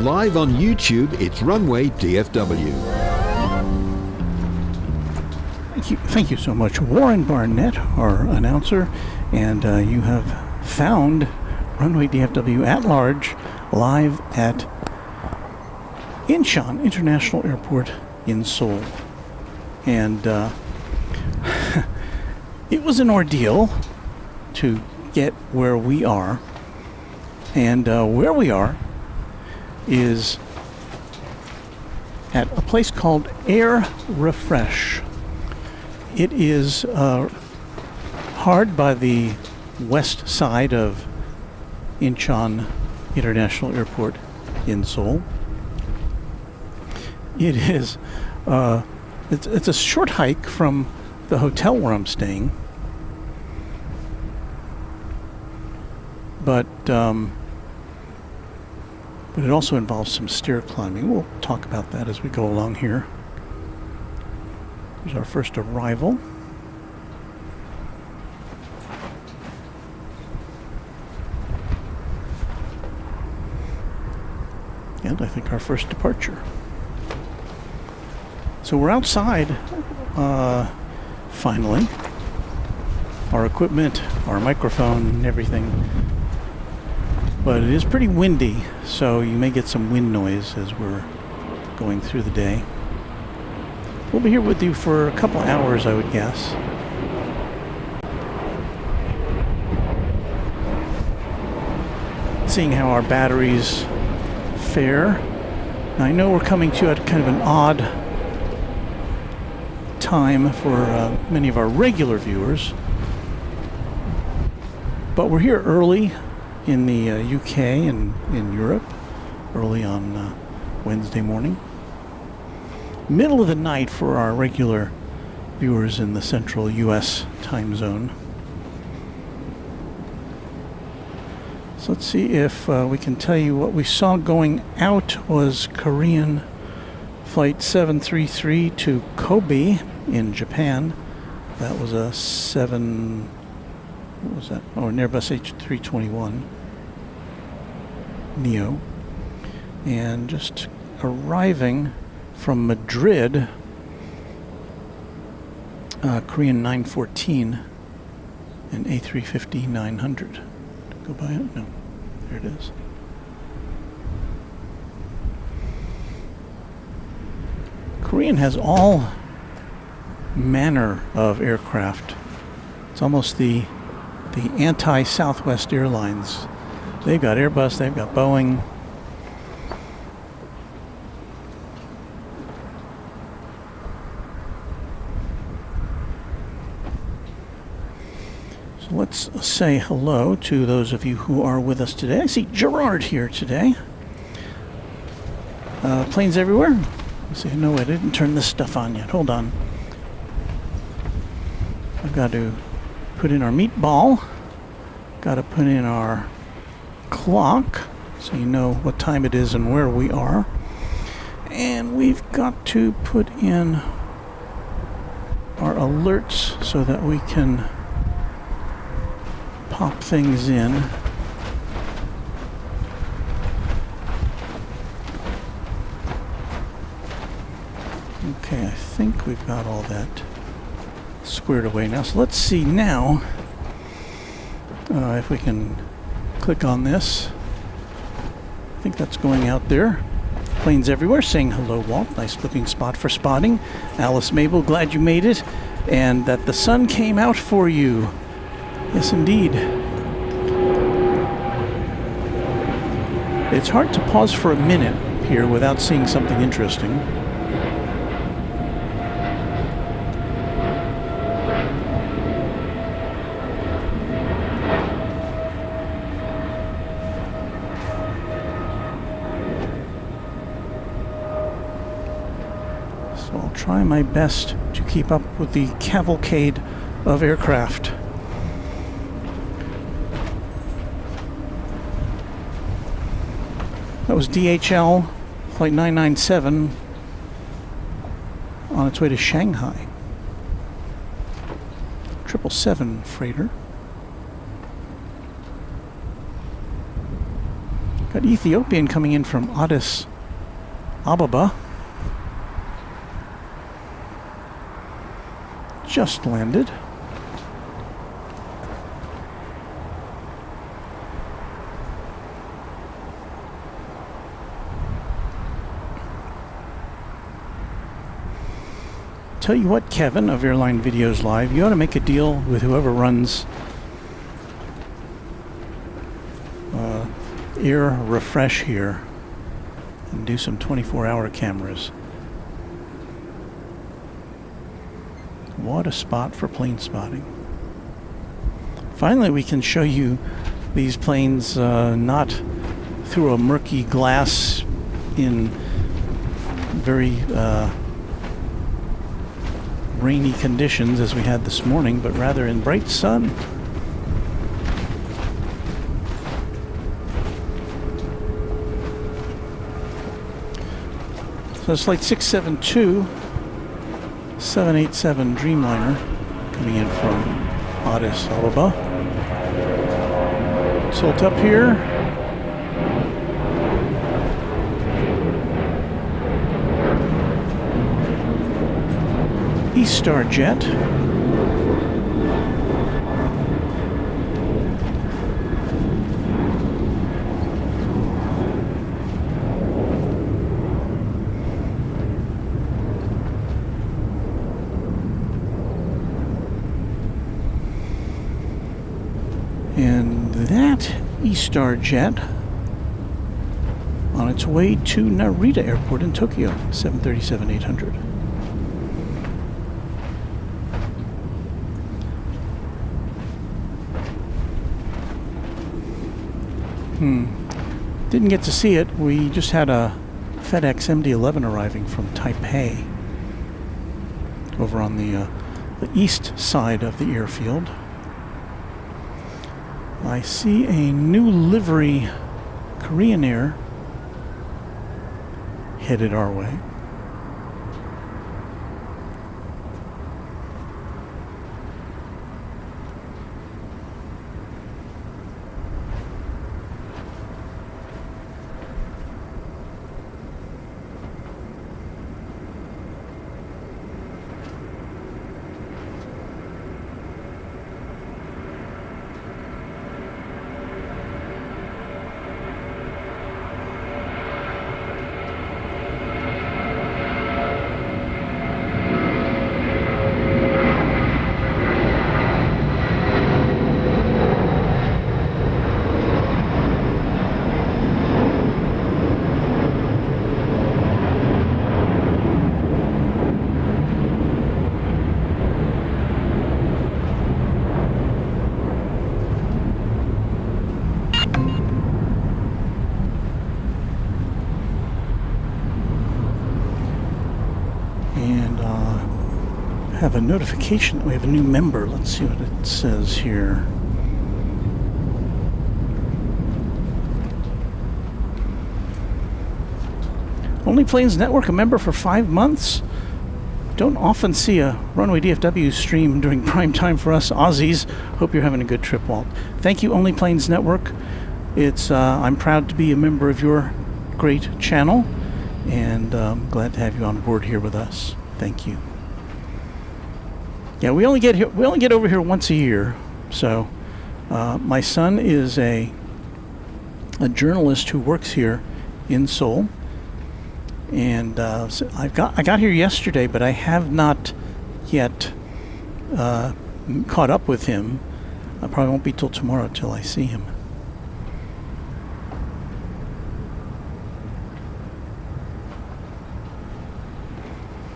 Live on YouTube, it's Runway DFW. Thank you so much, Warren Barnett, our announcer, and you have found Runway DFW at large, live at Incheon International Airport in Seoul. And it was an ordeal to get where we are, and where we are is at a place called Air Refresh. It is hard by the west side of Incheon International Airport in Seoul. It is it's a short hike from the hotel where I'm staying, but it also involves some stair climbing. We'll talk about that as we go along here. Here's our first arrival. And I think our first departure. So we're outside, finally. Our equipment, our microphone, everything. But it is pretty windy, so you may get some wind noise as we're going through the day. We'll be here with you for a couple hours, I would guess. Seeing how our batteries fare. Now, I know we're coming to you at kind of an odd time for many of our regular viewers, but we're here early in the UK and in Europe, early on Wednesday morning. Middle of the night for our regular viewers in the central US time zone. So let's see if we can tell you what we saw going out was Korean Flight 733 to Kobe in Japan. That was a what was that? Oh, an Airbus H321 Neo. And just arriving from Madrid, Korean 914 and A350-900. Go by it? No. There it is. Korean has all manner of aircraft. It's almost the anti-Southwest Airlines. They've got Airbus, they've got Boeing. So let's say hello to those of you who are with us today. I see Gerard here today. Planes everywhere. Let's see, no, I didn't turn this stuff on yet. Hold on. I've got to put in our meatball. Got to put in our clock so you know what time it is and where we are. And we've got to put in our alerts so that we can pop things in. Okay, I think we've got all that squared away now. So let's see now if we can click on this. I think that's going out there. Planes everywhere saying hello, Walt. Nice looking spot for spotting. Alice Mabel, glad you made it and that the sun came out for you. Yes, indeed. It's hard to pause for a minute here without seeing something interesting. So I'll try my best to keep up with the cavalcade of aircraft. That was DHL Flight 997 on its way to Shanghai. 777 freighter. Got Ethiopian coming in from Addis Ababa. Just landed. Tell you what, Kevin of Airline Videos Live, you ought to make a deal with whoever runs Air Refresh here and do some 24-hour cameras. What a spot for plane spotting. Finally, we can show you these planes not through a murky glass in very rainy conditions as we had this morning, but rather in bright sun. So it's flight 672, 787 Dreamliner coming in from Addis Ababa. Tilt up here. Star jet. And that E-Star jet on its way to Narita Airport in Tokyo, 737-800. Didn't get to see it. We just had a FedEx MD-11 arriving from Taipei over on the east side of the airfield. I see a new livery Korean Air headed our way. Have a notification that we have a new member. Let's see what it says here. Only Planes Network, a member for 5 months. Don't often see a Runway DFW stream during prime time for us Aussies. Hope you're having a good trip, Walt. Thank you, Only Planes Network. It's I'm proud to be a member of your great channel, and glad to have you on board here with us. Thank you. Yeah, we only get over here once a year. So my son is a journalist who works here in Seoul, and so I got here yesterday, but I have not yet caught up with him. I probably won't be till tomorrow till I see him.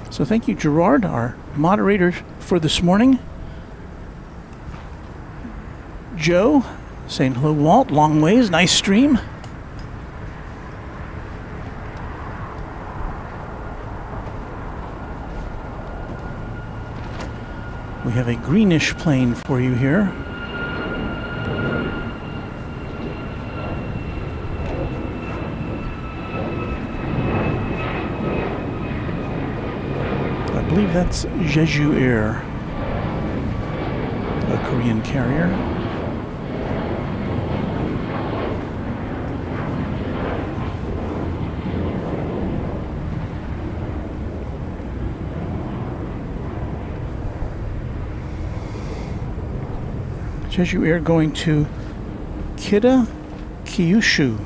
So thank you, Gerard, our moderator for this morning. Joe saying hello, Walt. Long ways, nice stream. We have a greenish plane for you here. I believe that's Jeju Air, a Korean carrier. Jeju Air going to Kida Kyushu.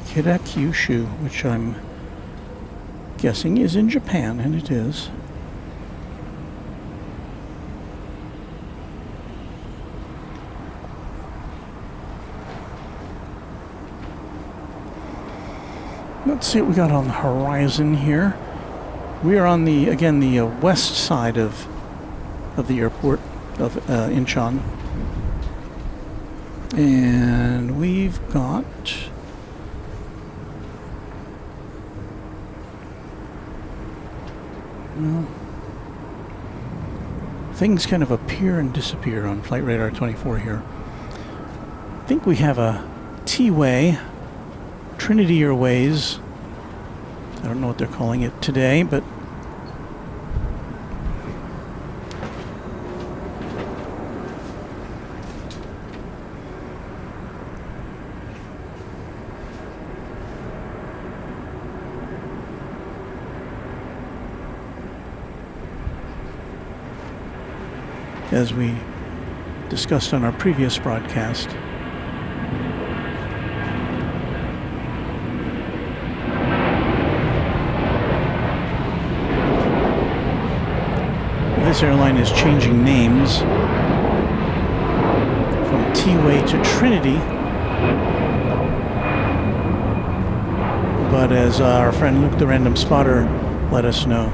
Kida Kyushu, which I'm guessing is in Japan, and it is. Let's see what we got on the horizon here. We are on the, again, the west side of the airport of Incheon. And we've got well, things kind of appear and disappear on Flight Radar 24 here. I think we have a T-way, Trinity Airways. I don't know what they're calling it today, but as we discussed on our previous broadcast, this airline is changing names from T-way to Trinity, but as our friend Luke the Random Spotter let us know,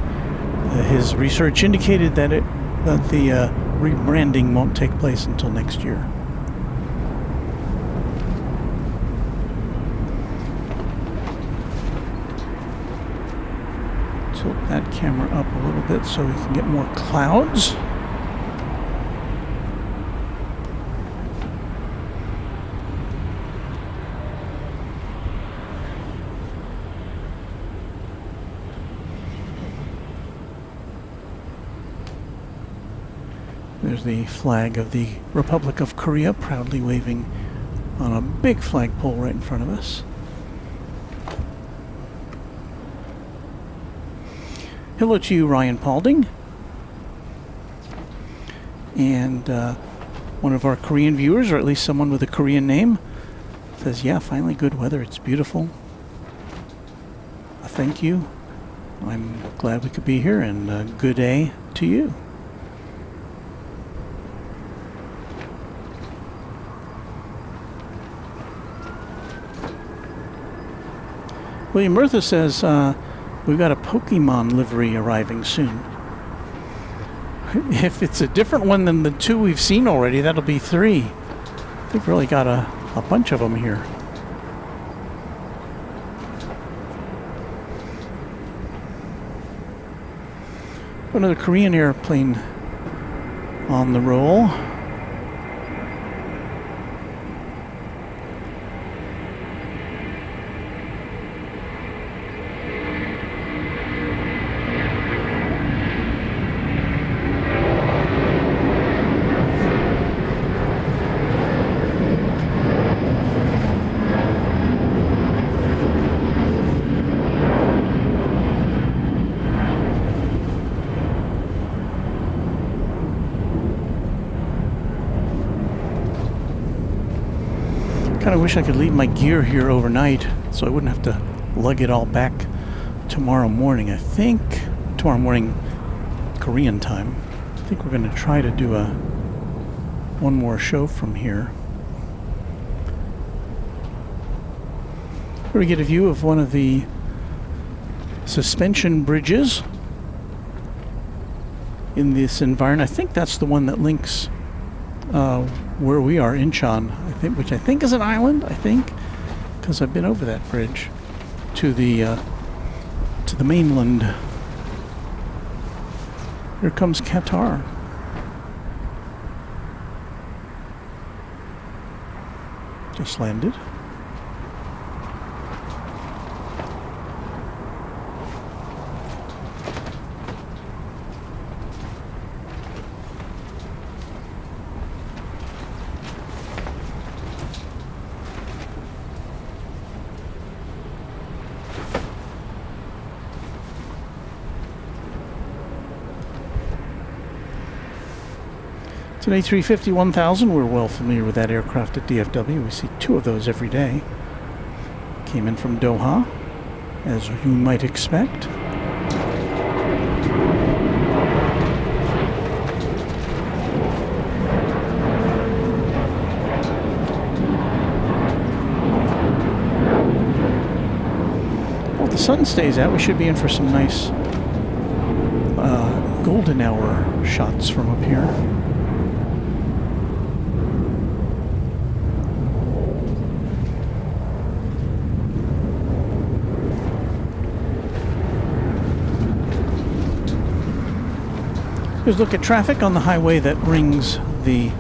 his research indicated that the rebranding won't take place until next year. Tilt that camera up a little bit so we can get more clouds. There's the flag of the Republic of Korea proudly waving on a big flagpole right in front of us. Hello to you, Ryan Paulding. And one of our Korean viewers, or at least someone with a Korean name, says, yeah, finally good weather. It's beautiful. Thank you. I'm glad we could be here, and good day to you. William Murtha says, we've got a Pokemon livery arriving soon. If it's a different one than the two we've seen already, that'll be 3. They've really got a bunch of them here. Another Korean airplane on the roll. Kind of wish I could leave my gear here overnight so I wouldn't have to lug it all back tomorrow morning. I think tomorrow morning Korean time. I think we're going to try to do one more show from here. We're going to get a view of one of the suspension bridges in this environment. I think that's the one that links where we are, Incheon, which I think is an island, because I've been over that bridge to the mainland. Here comes Qatar. Just landed. So It's an A350-1000. We're well familiar with that aircraft at DFW. We see 2 of those every day. Came in from Doha, as you might expect. Well, the sun stays out. We should be in for some nice golden hour shots from up here. Here's a look at traffic on the highway that rings the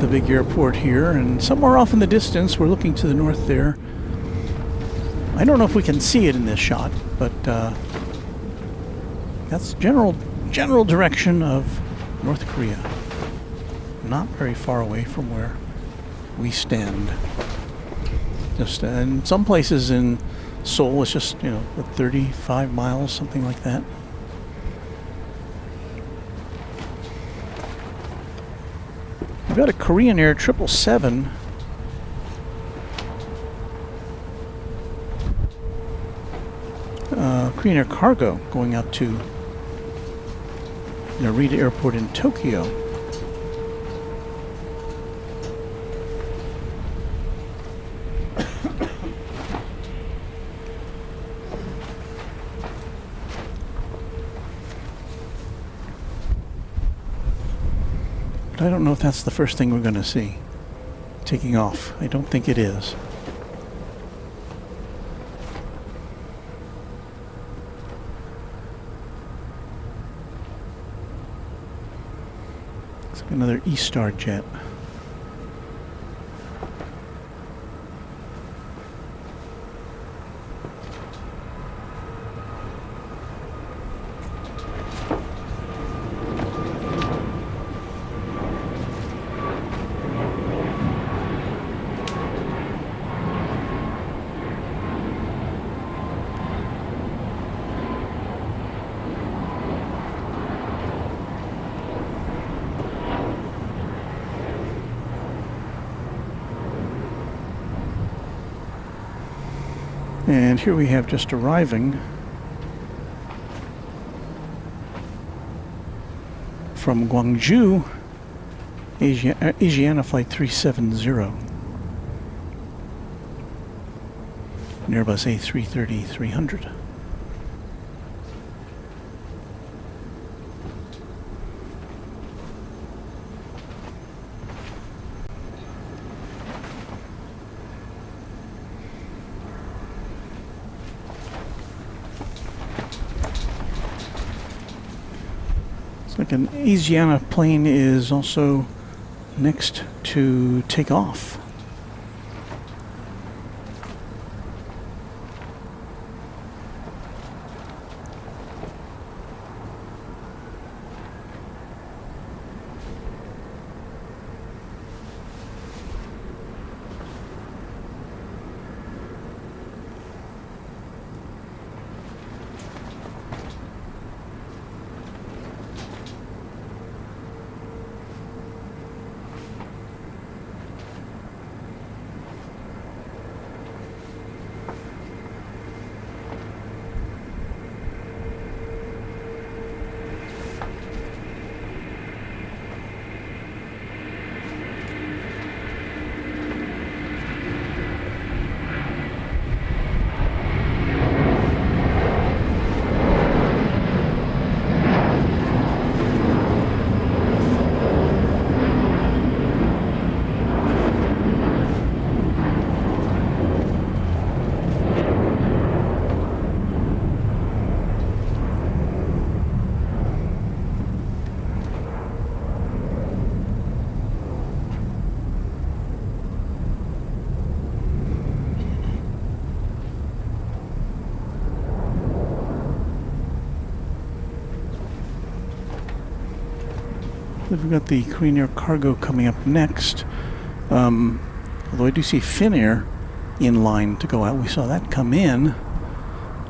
big airport here, and somewhere off in the distance, we're looking to the north there. I don't know if we can see it in this shot, but that's general direction of North Korea. Not very far away from where we stand. Just in some places in Seoul, it's just 35 miles, something like that. We've got a Korean Air 777. Korean Air Cargo going out to Narita Airport in Tokyo. But I don't know if that's the first thing we're going to see taking off. I don't think it is. Looks like another E-Star jet. And here we have just arriving from Gwangju, Asiana Flight 370, an Airbus A330-300. Like an Asiana plane is also next to take off. We've got the Korean Air Cargo coming up next. Although I do see Finnair in line to go out. We saw that come in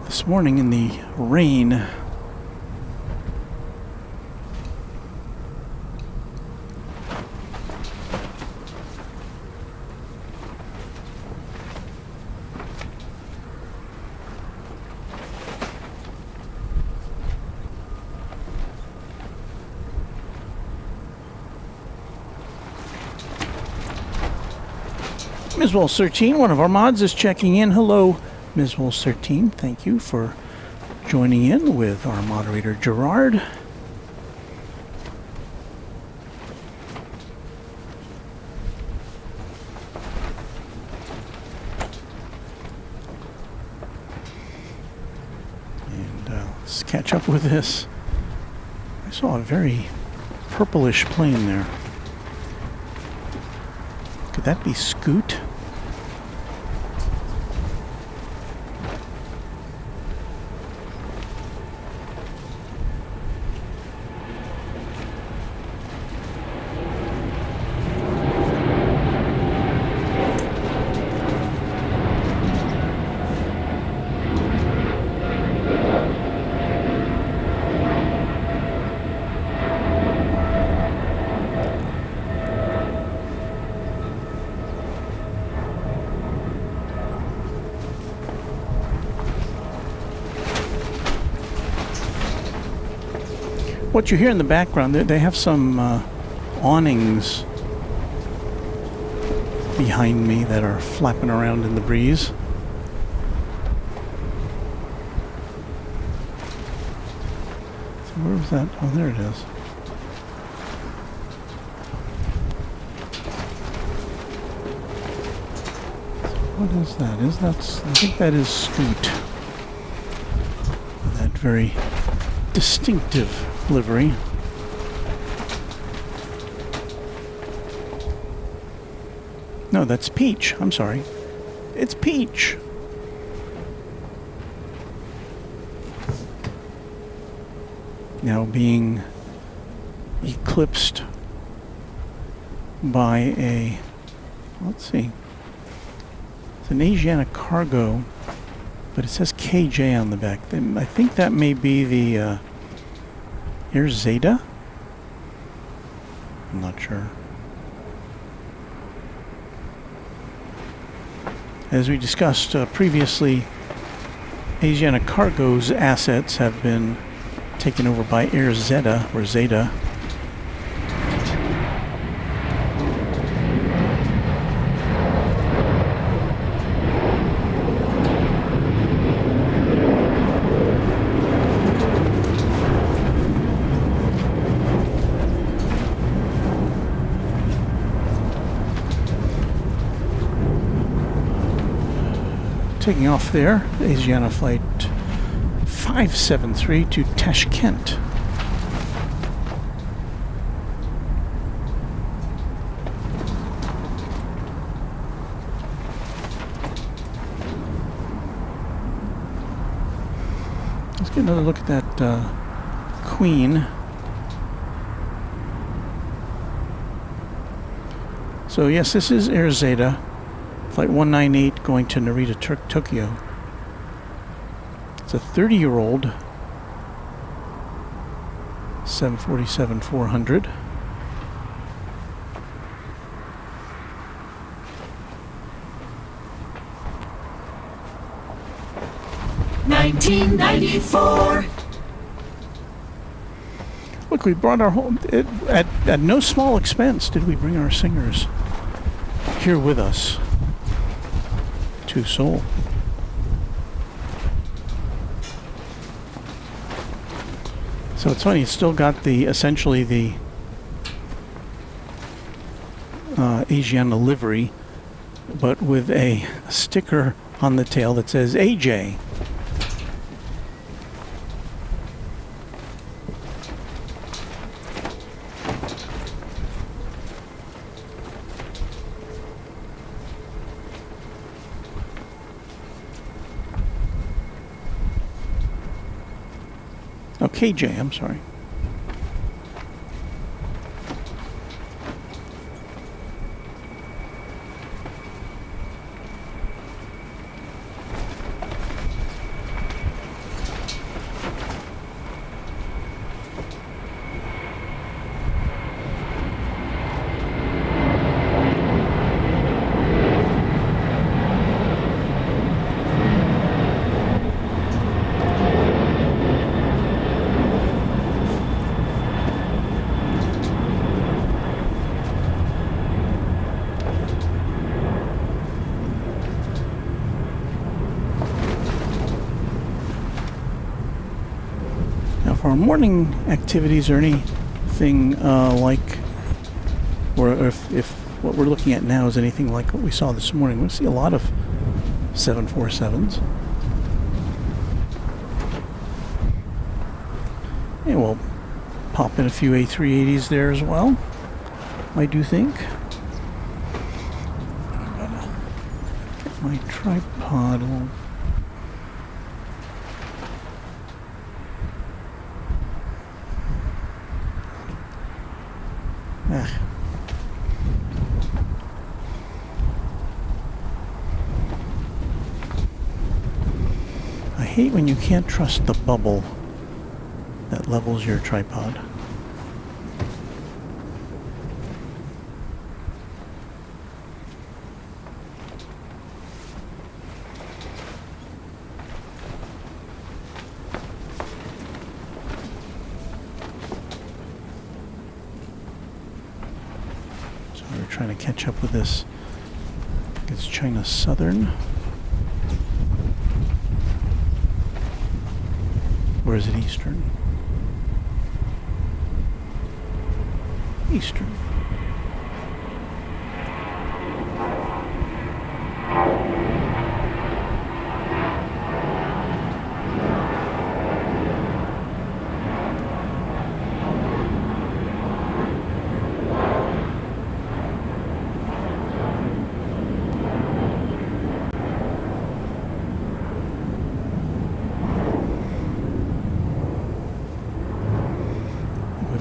this morning in the rain. Ms. Wolf 13, one of our mods, is checking in. Hello, Ms. Wolf 13. Thank you for joining in with our moderator, Gerard. And let's catch up with this. I saw a very purplish plane there. Could that be Scoot? What you hear in the background, they have some awnings behind me that are flapping around in the breeze. So where was that? Oh, there it is. So what is that? I think that is Scoot. That very distinctive livery. No, that's Peach. I'm sorry. It's Peach. Now being eclipsed by a, let's see, it's an Asiana cargo, but it says KJ on the back. I think that may be the Air Zeta? I'm not sure. As we discussed previously, Asiana Cargo's assets have been taken over by Air Zeta, or Zeta. Taking off there, Asiana Flight 573 to Tashkent. Let's get another look at that Queen. So yes, this is Air Zeta. Flight 198 going to Narita, Tokyo. It's a 30-year-old 747-400. $19.94. Look, we brought our whole... At no small expense did we bring our singers here with us to Seoul. So it's funny, it's still got the essentially the Asiana livery, but with a sticker on the tail that says AJ. Oh, KJ, I'm sorry. for our morning activities or anything or if what we're looking at now is anything like what we saw this morning, we'll see a lot of 747s. And we'll pop in a few A380s there as well, I do think. I'm gonna get my tripod a little. I hate when you can't trust the bubble that levels your tripod. So we're trying to catch up with this. It's China Southern. Or is it Eastern? Eastern.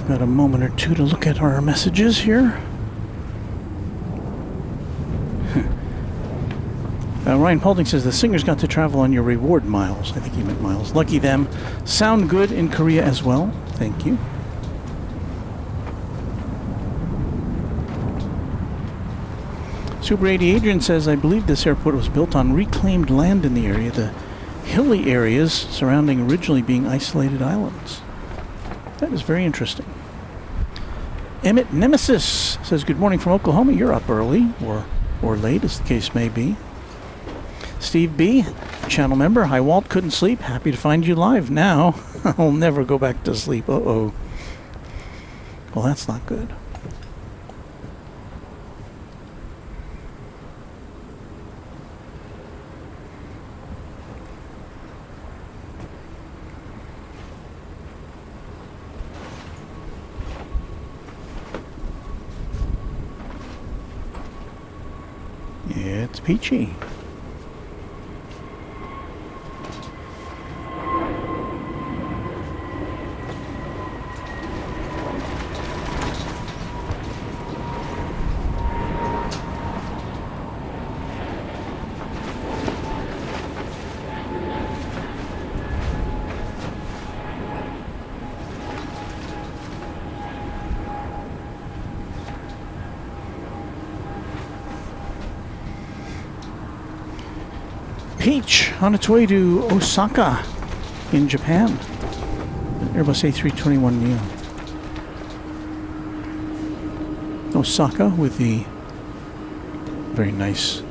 Got a moment or two to look at our messages here. Ryan Paulding says the singers got to travel on your reward miles. I think he meant miles. Lucky them. Sound good in Korea as well. Thank you. Super 80 Adrian says, I believe this airport was built on reclaimed land in the area, the hilly areas surrounding originally being isolated islands. That is very interesting. Emmett Nemesis says, good morning from Oklahoma. You're up early or late, as the case may be. Steve B, channel member. Hi, Walt. Couldn't sleep. Happy to find you live now. I'll never go back to sleep. Uh-oh. Well, that's not good. It's peachy. Peach on its way to Osaka in Japan. Airbus A321neo. Osaka with the very nice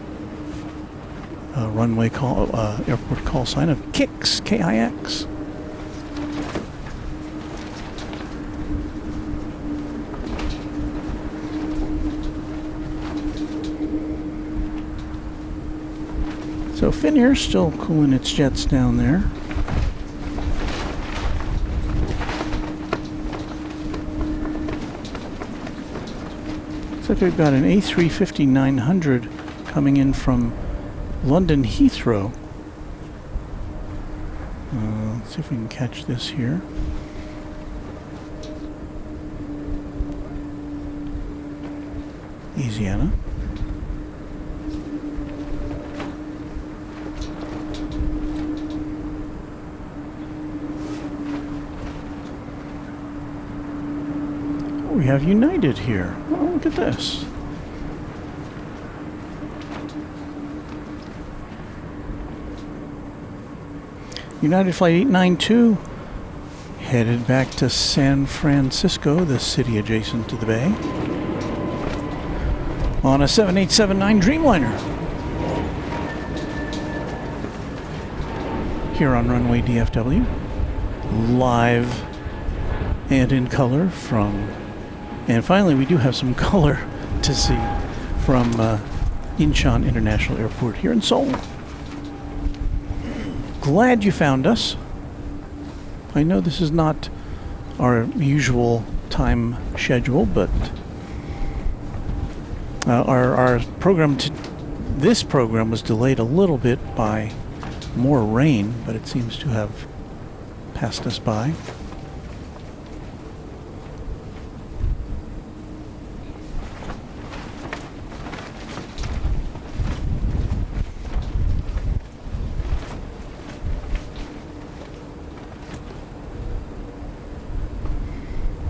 runway call, airport call sign of KIX, K-I-X. So Finnair's still cooling its jets down there. Looks like we've got an A350-900 coming in from London Heathrow. Let's see if we can catch this here. Louisiana. We have United here. Oh, look at this. United Flight 892 headed back to San Francisco, the city adjacent to the bay, on a 7879 Dreamliner. Here on Runway DFW. Live and in color from, and finally we do have some color to see from Incheon International Airport here in Seoul. Glad you found us. I know this is not our usual time schedule, but our program, this program was delayed a little bit by more rain, but it seems to have passed us by.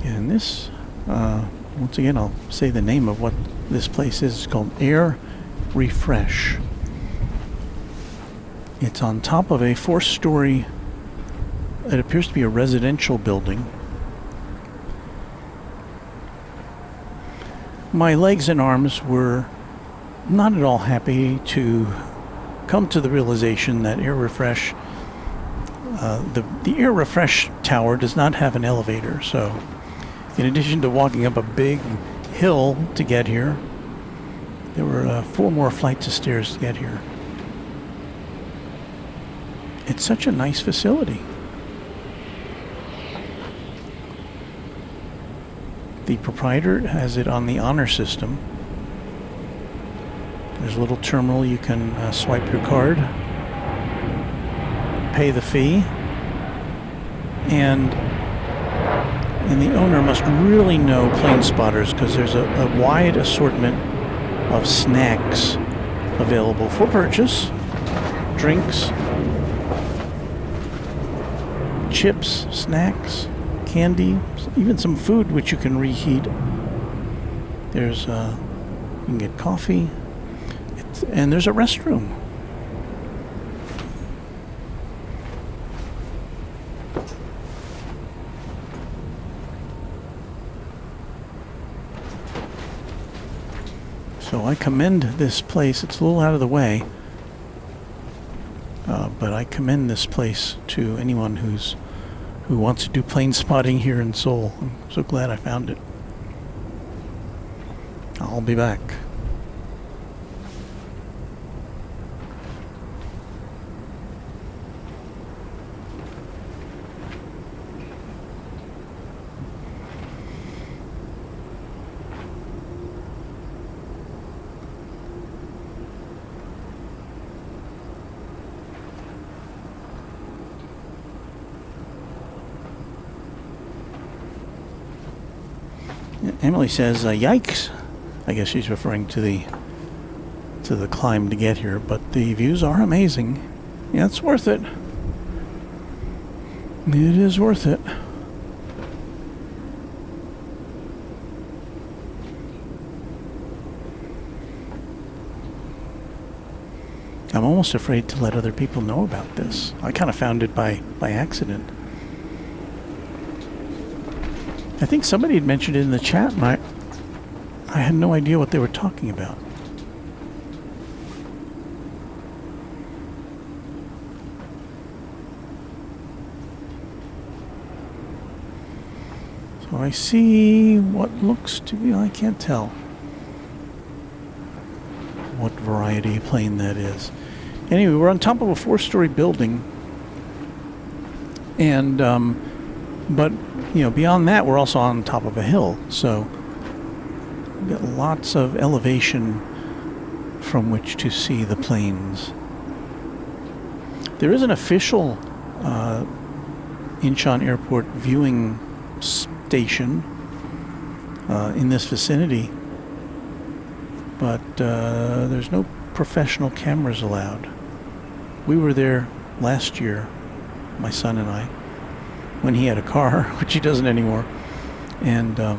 And this, once again, I'll say the name of what this place is. It's called Air Refresh. It's on top of a 4-story, it appears to be a residential building. My legs and arms were not at all happy to come to the realization that Air Refresh, the Air Refresh tower does not have an elevator. So in addition to walking up a big hill to get here, there were 4 more flights of stairs to get here. It's such a nice facility. The proprietor has it on the honor system. There's a little terminal you can swipe your card, pay the fee, and the owner must really know plane spotters, because there's a wide assortment of snacks available for purchase, drinks, chips, snacks, candy, even some food which you can reheat. There's you can get coffee, and there's a restroom. So I commend this place. It's a little out of the way, but I commend this place to anyone who wants to do plane spotting here in Seoul. I'm so glad I found it. I'll be back. Emily says, yikes. I guess she's referring to the climb to get here, but the views are amazing. Yeah, it's worth it. It is worth it. I'm almost afraid to let other people know about this. I kind of found it by accident. I think somebody had mentioned it in the chat, and I had no idea what they were talking about. So I see what looks to be, I can't tell what variety of plane that is. Anyway, we're on top of a 4-story building, and but beyond that, we're also on top of a hill, so we've got lots of elevation from which to see the planes. There is an official Incheon Airport viewing station in this vicinity, but there's no professional cameras allowed. We were there last year, my son and I, when he had a car, which he doesn't anymore, and it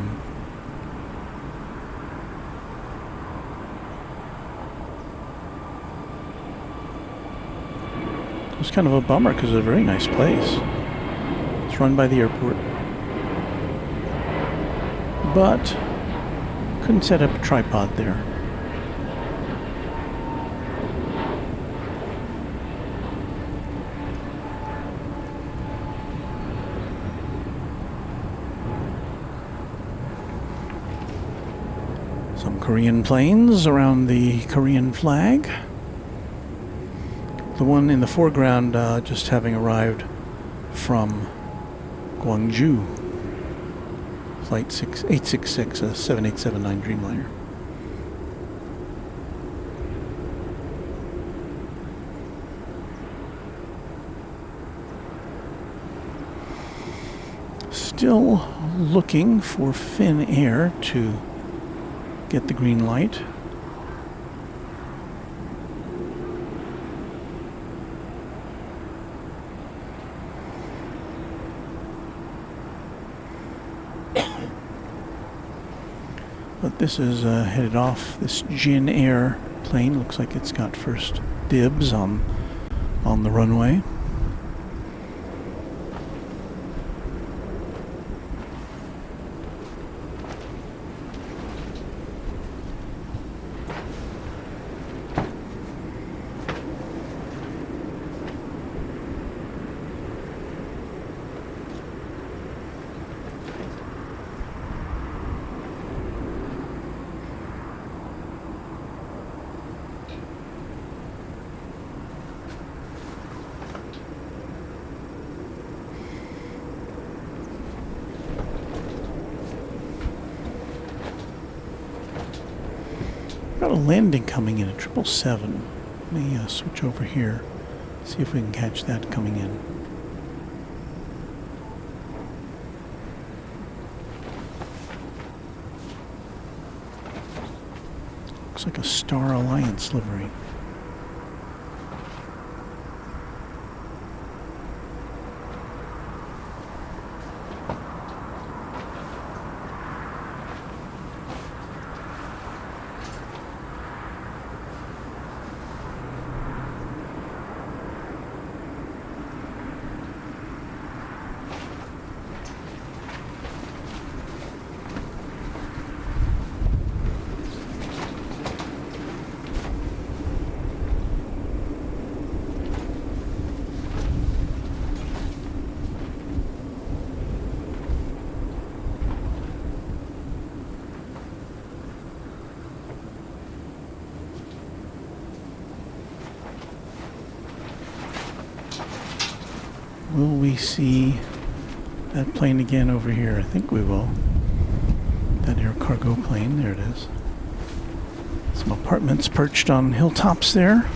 was kind of a bummer because it's a very nice place. It's run by the airport, but couldn't set up a tripod there. Korean planes around the Korean flag. The one in the foreground just having arrived from Gwangju. Flight 866, a 7879 Dreamliner. Still looking for Finnair to get the green light. But this is headed off. This Jin Air plane looks like it's got first dibs on the runway. Got a landing coming in, a 777. Let me switch over here, see if we can catch that coming in. Looks like a Star Alliance livery. Will we see that plane again over here? I think we will. That air cargo plane, there it is. Some apartments perched on hilltops there.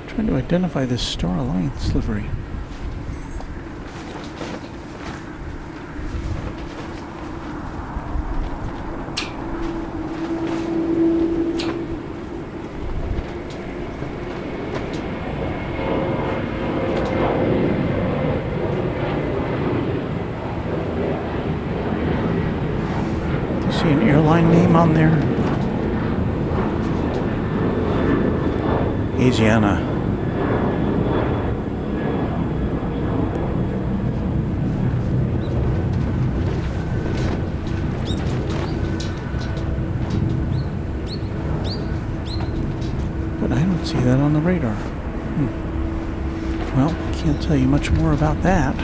Trying to identify this Star Alliance livery. Do you see an airline name on there? Asiana. See that on the radar. Well, can't tell you much more about that.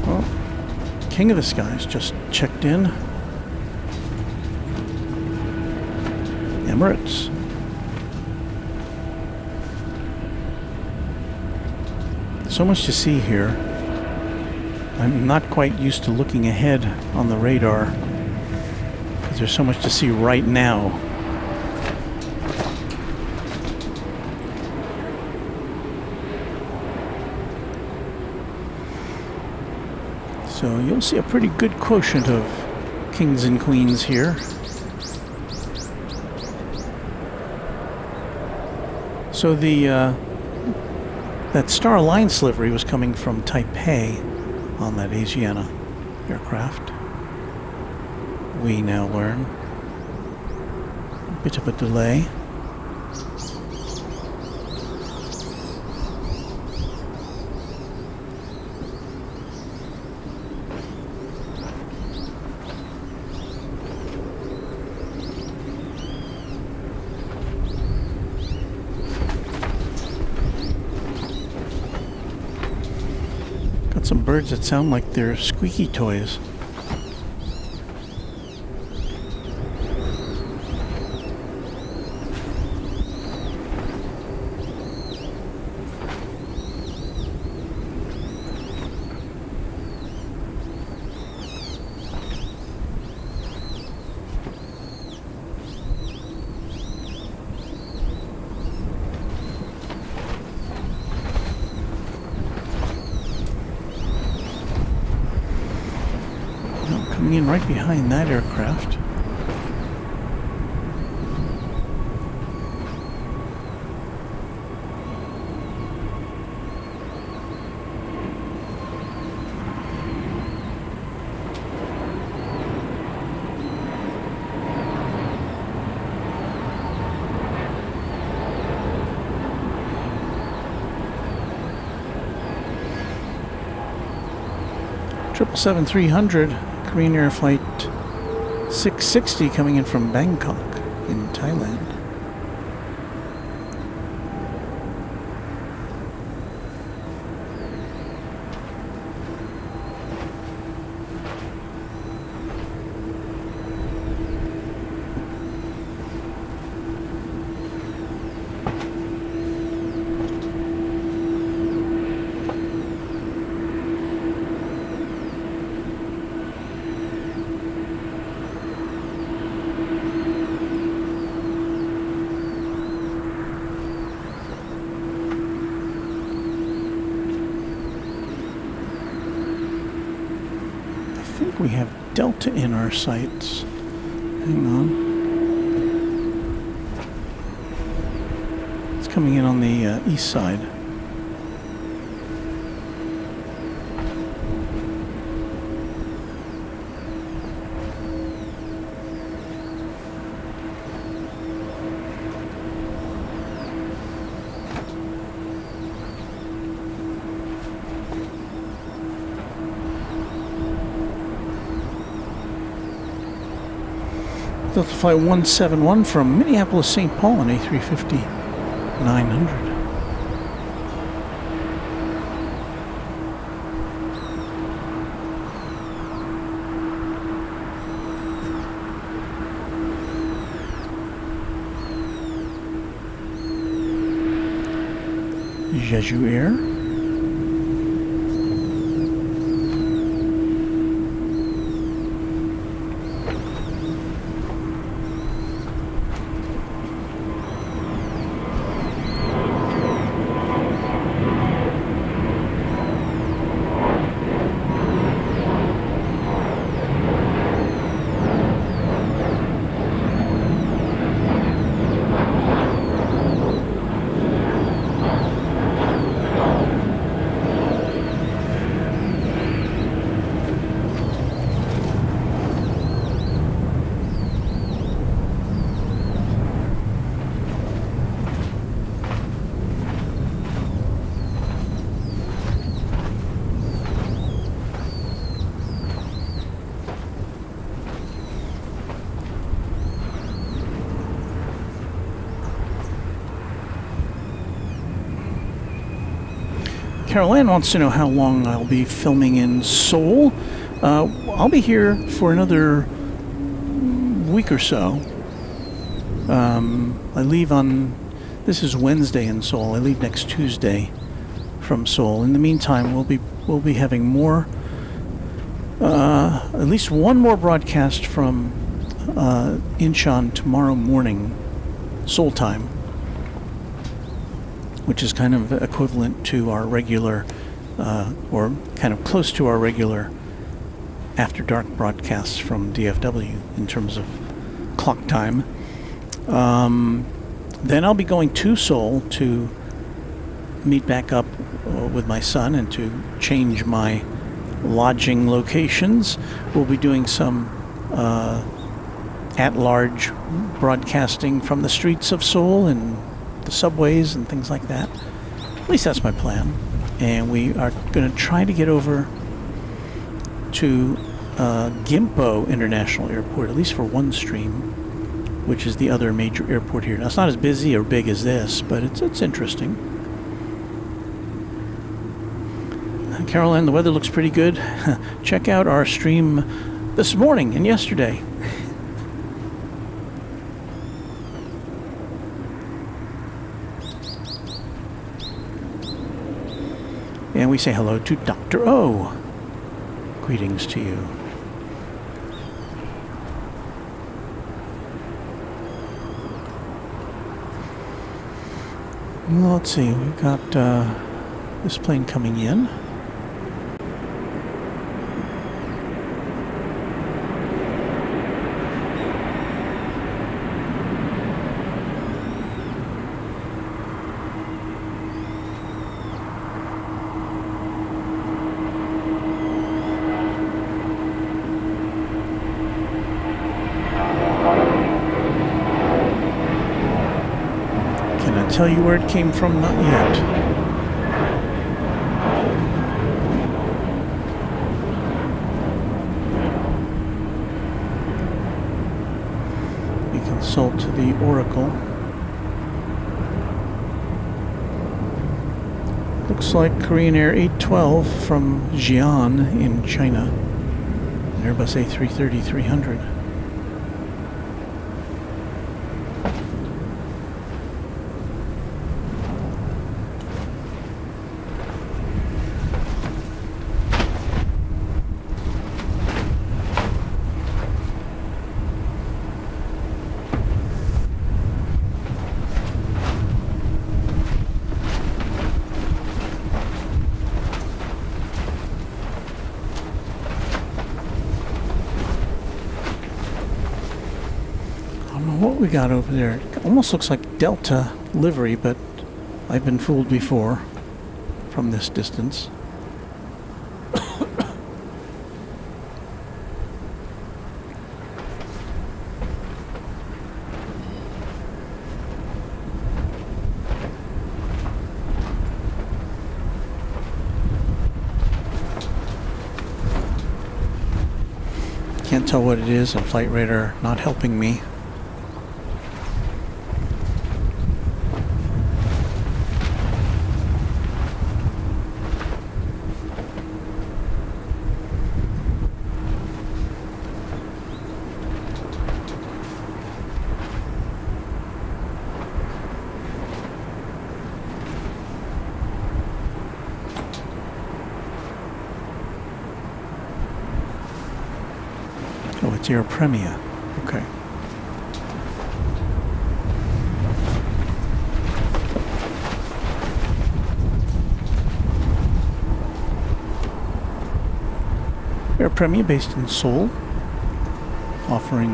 Well, King of the Skies just checked in. Emirates. So much to see here. I'm not quite used to looking ahead on the radar because there's so much to see right now. So you'll see a pretty good quotient of kings and queens here. So that Star Alliance livery was coming from Taipei on that Asiana aircraft. We now learn. A bit of a delay. Some birds that sound like they're squeaky toys. Coming in right behind that aircraft. Triple 7-300. Korean Air Flight 660 coming in from Bangkok in Thailand. We have Delta in our sights. Hang on. It's coming in on the east side. Delta Flight 171 from Minneapolis, St. Paul on A350 900. Jeju Air. Caroline wants to know how long I'll be filming in Seoul. I'll be here for another week or so. I leave on, this is Wednesday in Seoul. I leave next Tuesday from Seoul. In the meantime, we'll be having more, at least one more broadcast from Incheon tomorrow morning, Seoul time, which is kind of equivalent to our regular, or kind of close to our regular after dark broadcasts from DFW in terms of clock time. Then I'll be going to Seoul to meet back up with my son and to change my lodging locations. We'll be doing some at-large broadcasting from the streets of Seoul and the subways and things like that. At least that's my plan. And we are going to try to get over to Gimpo International Airport, at least for one stream, which is the other major airport here. Now, it's not as busy or big as this, but it's interesting. Caroline, the weather looks pretty good. Check out our stream this morning and yesterday. And we say hello to Dr. O. Greetings to you. Well, let's see, we've got this plane coming in. Tell you where it came from? Not yet. We consult the Oracle. Looks like Korean Air 812 from Xi'an in China. Airbus A330-300. What we got over there? It almost looks like Delta livery, but I've been fooled before from this distance. Can't tell what it is, and Flight Radar not helping me. Oh, it's Air Premia. Okay. Air Premia based in Seoul, offering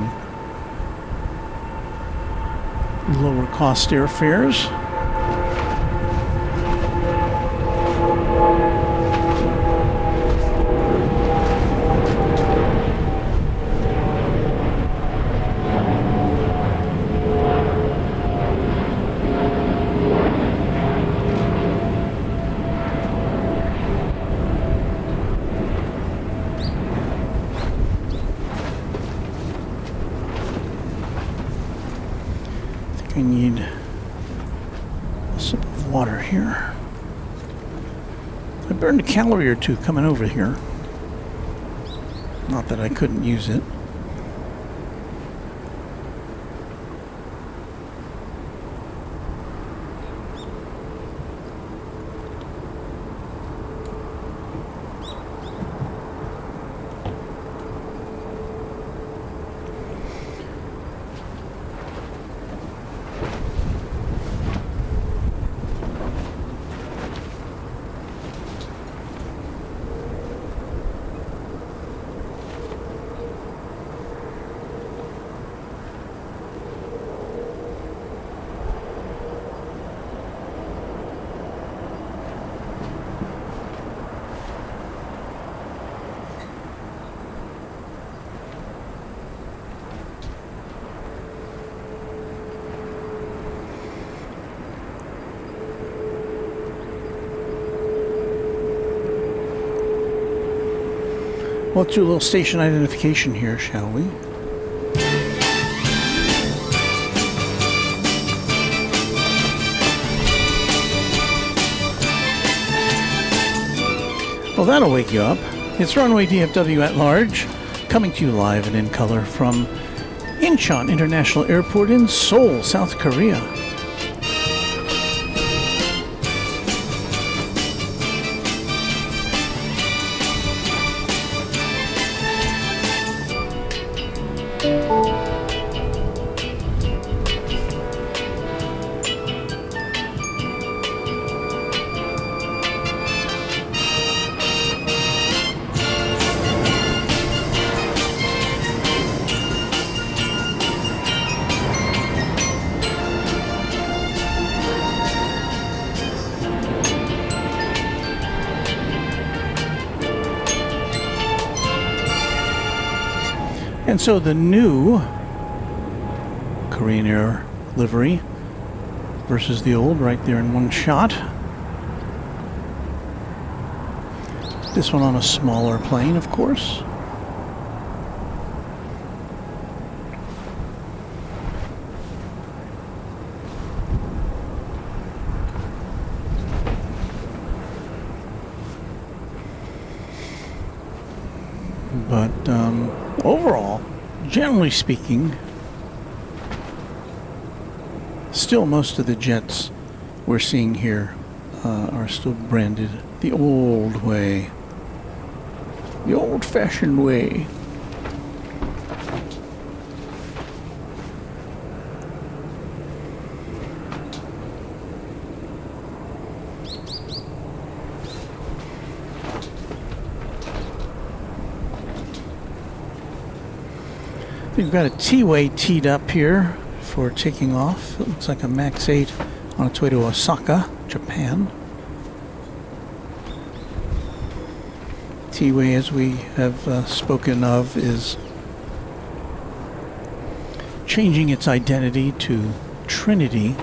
lower cost airfares. I need a sip of water here. I burned a calorie or two coming over here. Not that I couldn't use it. Let's do a little station identification here, shall we? Well, that'll wake you up. It's Runway DFW at large, coming to you live and in color from Incheon International Airport in Seoul, South Korea. And so the new Korean Air livery versus the old right there in one shot. This one on a smaller plane, of course. But overall, generally speaking, still most of the jets we're seeing here are still branded the old way, the old-fashioned way. We've got a T-way teed up here for taking off. It looks like a MAX 8 on its way to Osaka, Japan. T-way, as we have spoken of, is changing its identity to Trinity.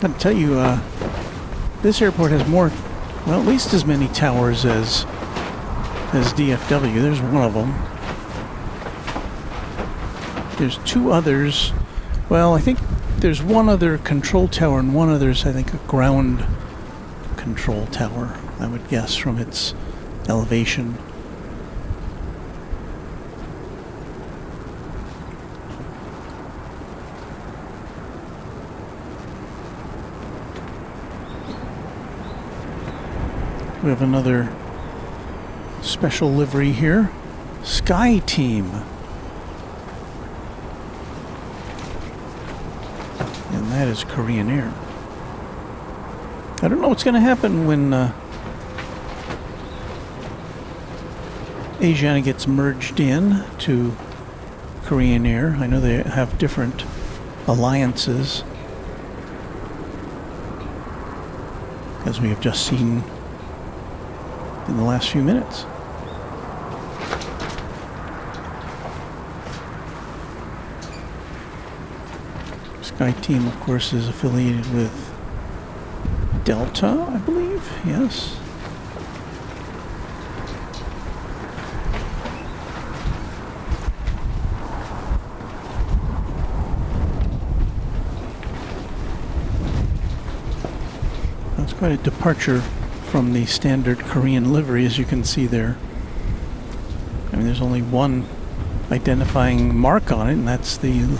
I tell you, this airport has more, well, at least as many towers as DFW. There's one of them. There's two others. Well, I think there's one other control tower and one other's, I think, a ground control tower, I would guess, from its elevation. We have another special livery here. Sky Team. And that is Korean Air. I don't know what's going to happen when Asiana gets merged in to Korean Air. I know they have different alliances, as we have just seen in the last few minutes. SkyTeam, of course, is affiliated with Delta, I believe. Yes. That's quite a departure from the standard Korean livery, as you can see there. I mean, there's only one identifying mark on it, and that's the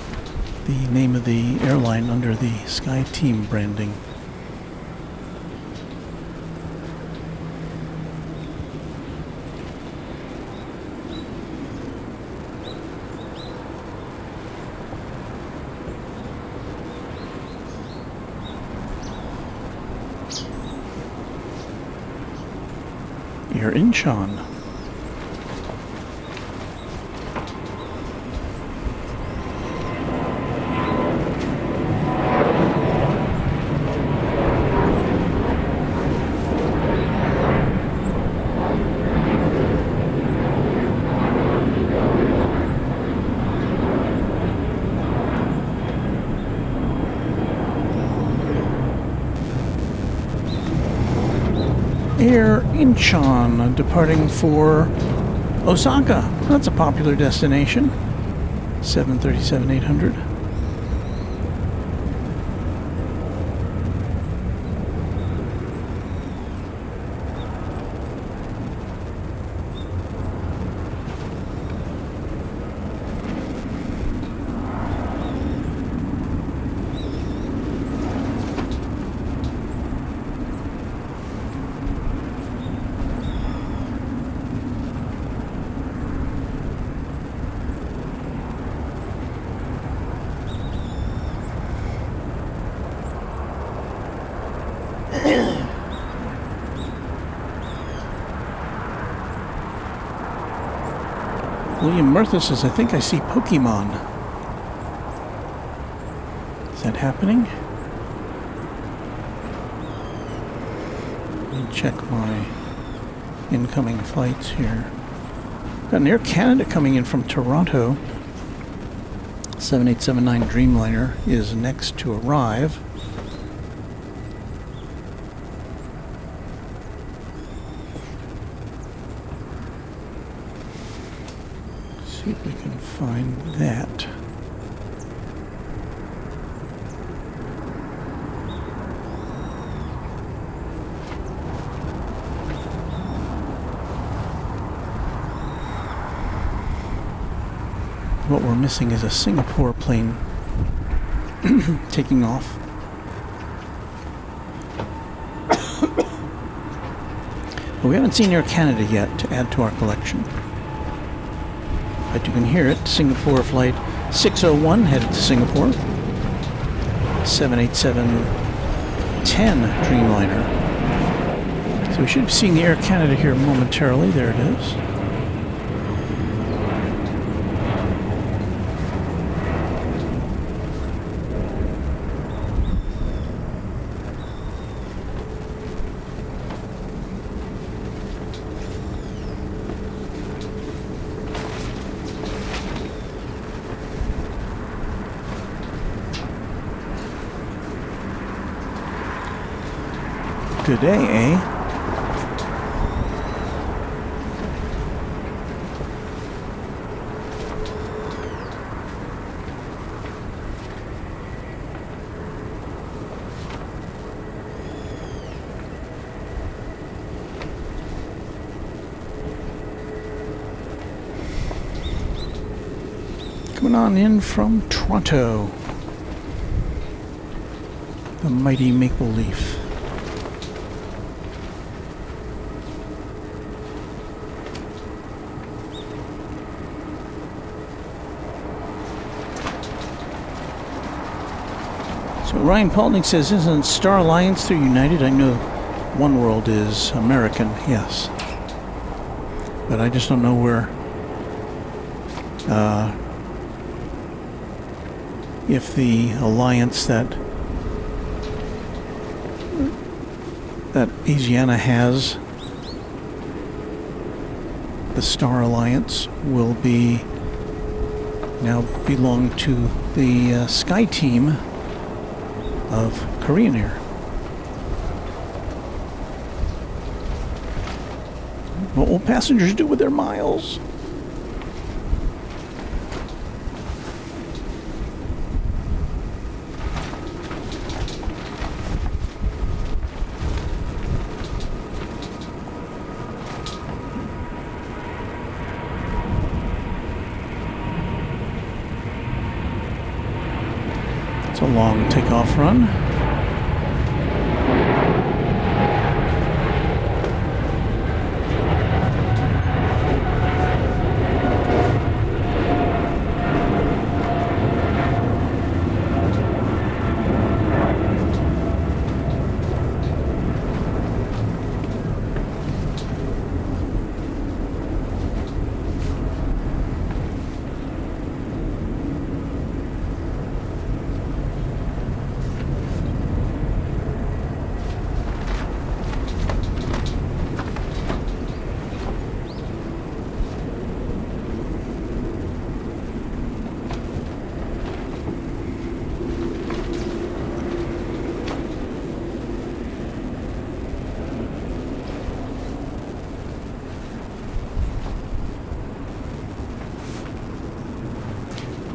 name of the airline under the SkyTeam branding. Air Incheon. Air Incheon departing for Osaka. That's a popular destination. 737-800. William Murtha says, I think I see Pokemon. Is that happening? Let me check my incoming flights here. Got an Air Canada coming in from Toronto. 7879 Dreamliner is next to arrive. See if we can find that. What we're missing is a Singapore plane taking off. But we haven't seen Air Canada yet to add to our collection. But you can hear it. Singapore flight 601 headed to Singapore. 787-10 Dreamliner. So we should be seeing the Air Canada here momentarily. There it is. Good day, eh? Coming on in from Toronto, the mighty Maple Leaf. Ryan Paulding says, isn't Star Alliance through United? I know One World is American, yes. But I just don't know where, if the alliance that Asiana has the Star Alliance will now belong to the Sky Team of Korean Air. What will passengers do with their miles? It's a long takeoff run.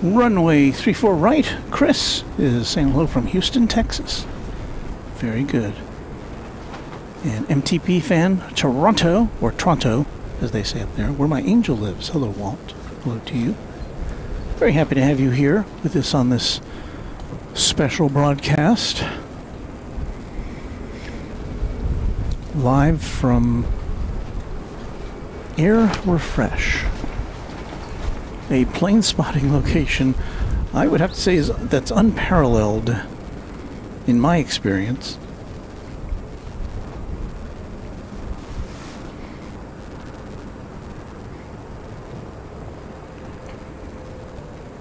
Runway 34 right, Chris is saying hello from Houston, Texas. Very good. And MTP fan, Toronto, or Toronto, as they say up there, where my angel lives. Hello, Walt. Hello to you. Very happy to have you here with us on this special broadcast. Live from Air Refresh. A plane spotting location, I would have to say, that's unparalleled in my experience.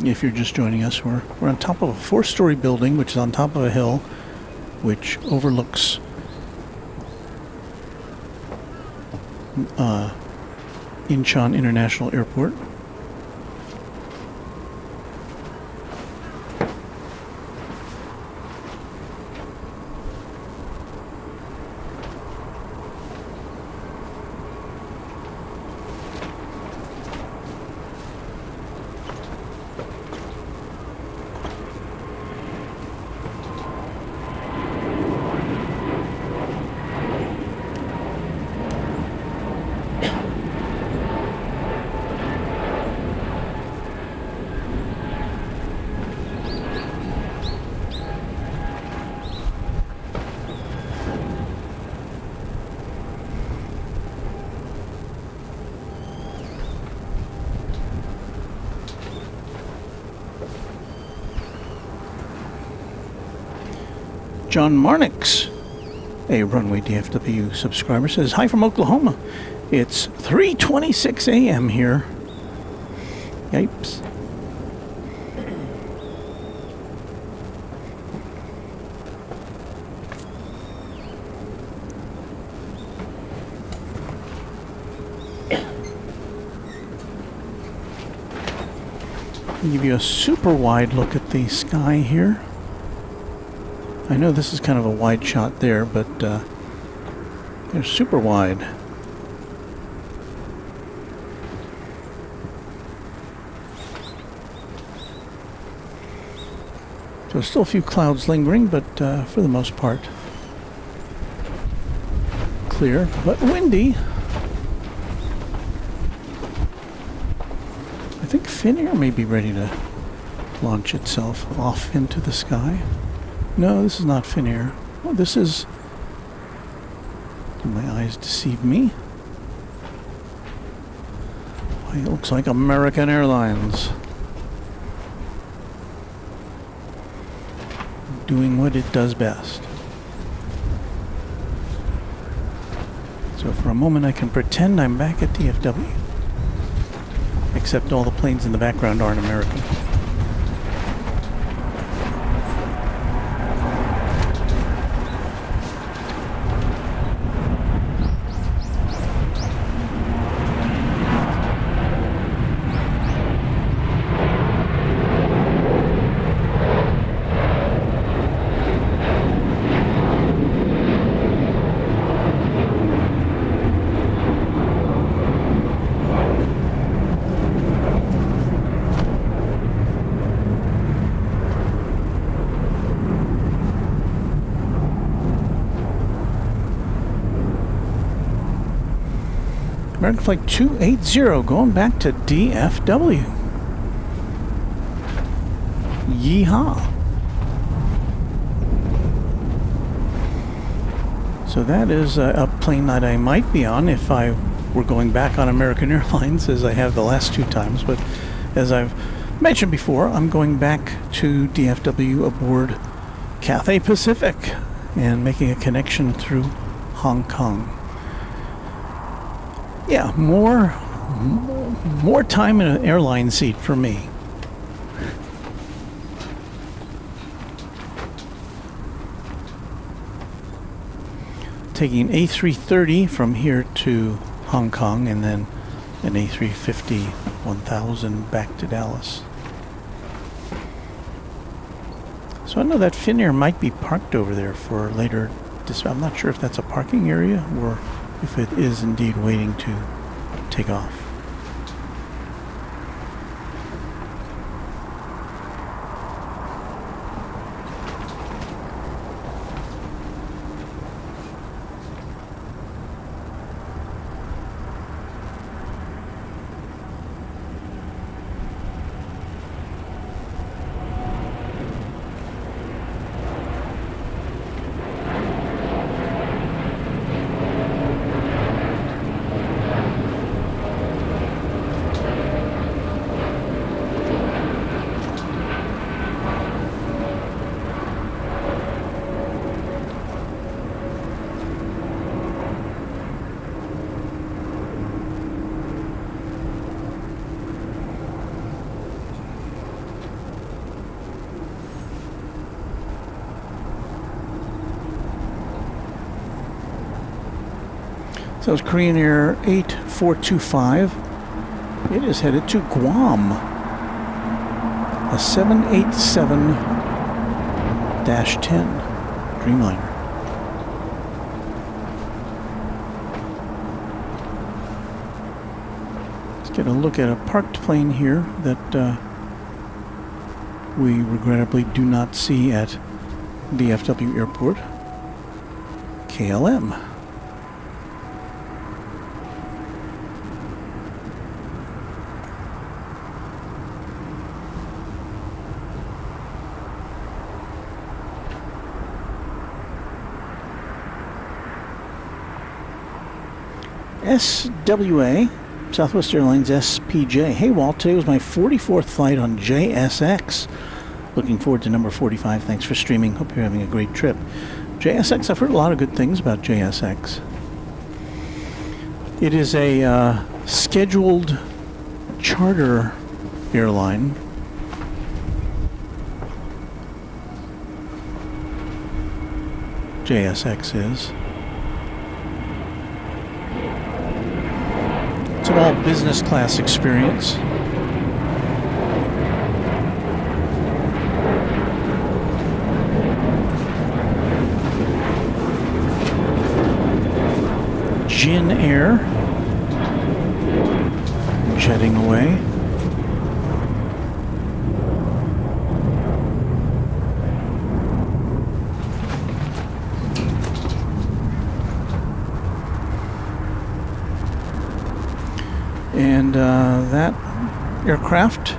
If you're just joining us, we're on top of a 4-story building, which is on top of a hill, which overlooks Incheon International Airport. John Marnix, a Runway DFW subscriber, says, hi from Oklahoma. It's 3:26 a.m. here. Yipes. I'll give you a super wide look at the sky here. I know this is kind of a wide shot there, but they're super wide. So still a few clouds lingering, but for the most part clear, but windy. I think Finnair may be ready to launch itself off into the sky. No, this is not Finnair. Oh, this is... Do my eyes deceive me? Why, it looks like American Airlines. Doing what it does best. So for a moment I can pretend I'm back at DFW. Except all the planes in the background aren't American. American Flight 280 going back to DFW. Yeehaw. So that is a plane that I might be on if I were going back on American Airlines, as I have the last 2 times. But as I've mentioned before, I'm going back to DFW aboard Cathay Pacific and making a connection through Hong Kong. Yeah, more time in an airline seat for me. Taking A330 from here to Hong Kong, and then an A350 1000 back to Dallas. So I know that Finnair might be parked over there for later. I'm not sure if that's a parking area or if it is indeed waiting to take off. So it's Korean Air 8425. It is headed to Guam. A 787-10 Dreamliner. Let's get a look at a parked plane here that we regrettably do not see at DFW Airport. KLM. SWA, Southwest Airlines SPJ. Hey Walt, today was my 44th flight on JSX. Looking forward to number 45. Thanks for streaming. Hope you're having a great trip. JSX, I've heard a lot of good things about JSX. It is a scheduled charter airline. JSX is. It's an all business class experience. Jin Air jetting away. And that aircraft,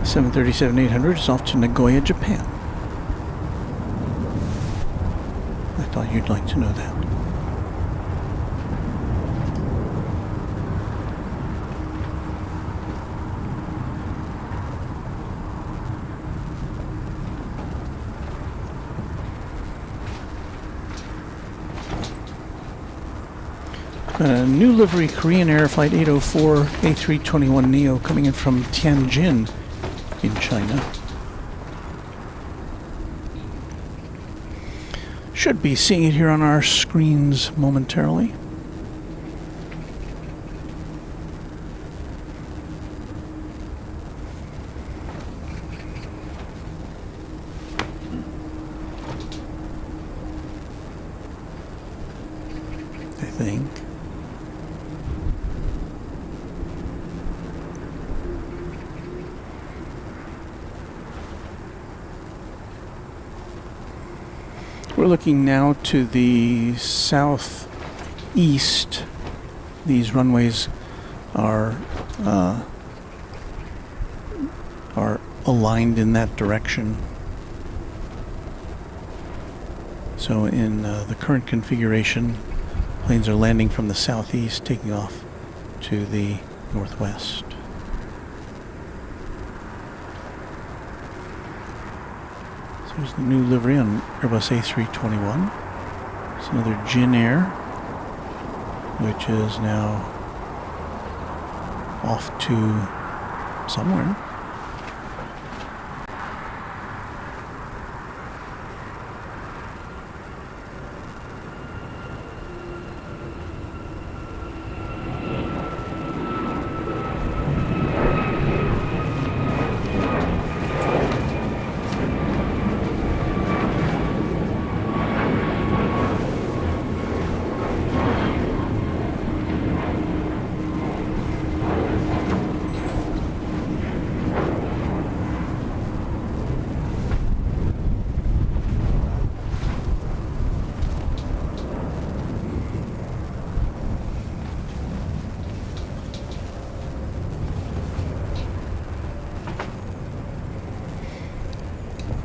737-800, is off to Nagoya, Japan. I thought you'd like to know that. A new livery Korean Air Flight 804 A321neo coming in from Tianjin in China. Should be seeing it here on our screens momentarily. I think. We're looking now to the southeast these runways are aligned in that direction. So in the current configuration, planes are landing from the southeast, taking off to the northwest. So here's the new livery on Airbus A321. It's another Jin Air, which is now off to somewhere.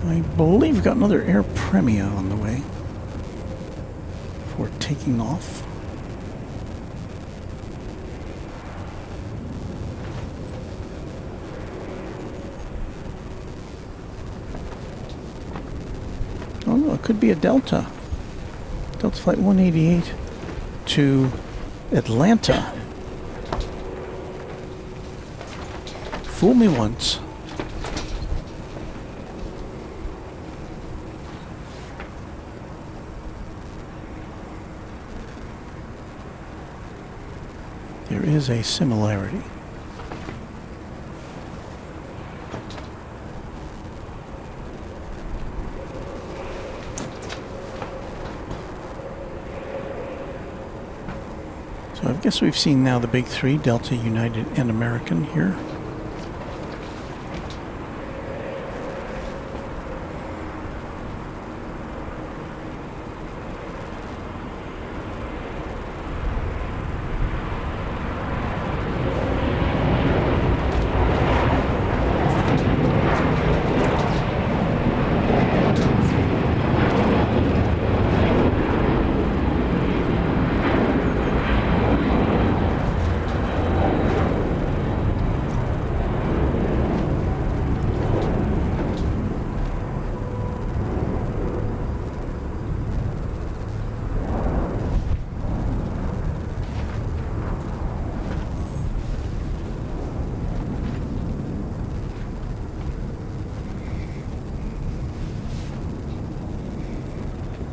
I believe we've got another Air Premia on the way for taking off. Oh no, it could be a Delta. Delta Flight 188 to Atlanta. Fool me once. There is a similarity. So I guess we've seen now the big three, Delta, United, and American here.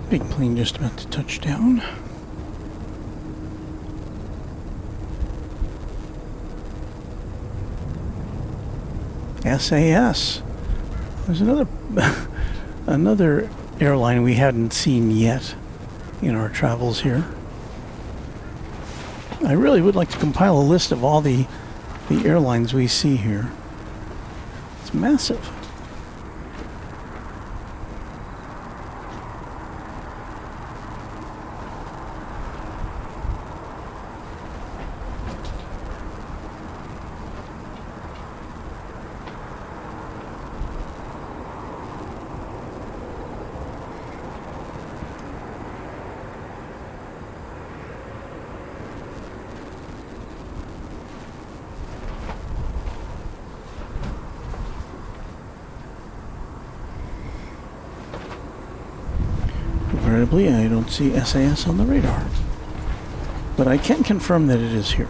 Big plane just about to touch down. SAS. There's another airline we hadn't seen yet in our travels here. I really would like to compile a list of all the airlines we see here. It's massive. Invariably, I don't see SAS on the radar, but I can confirm that it is here.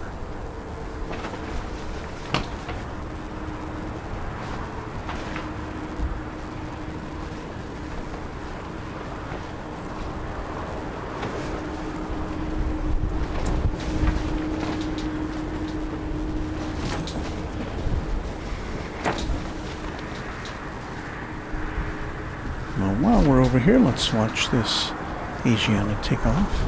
Well, while we're over here, let's watch this Asiana take off.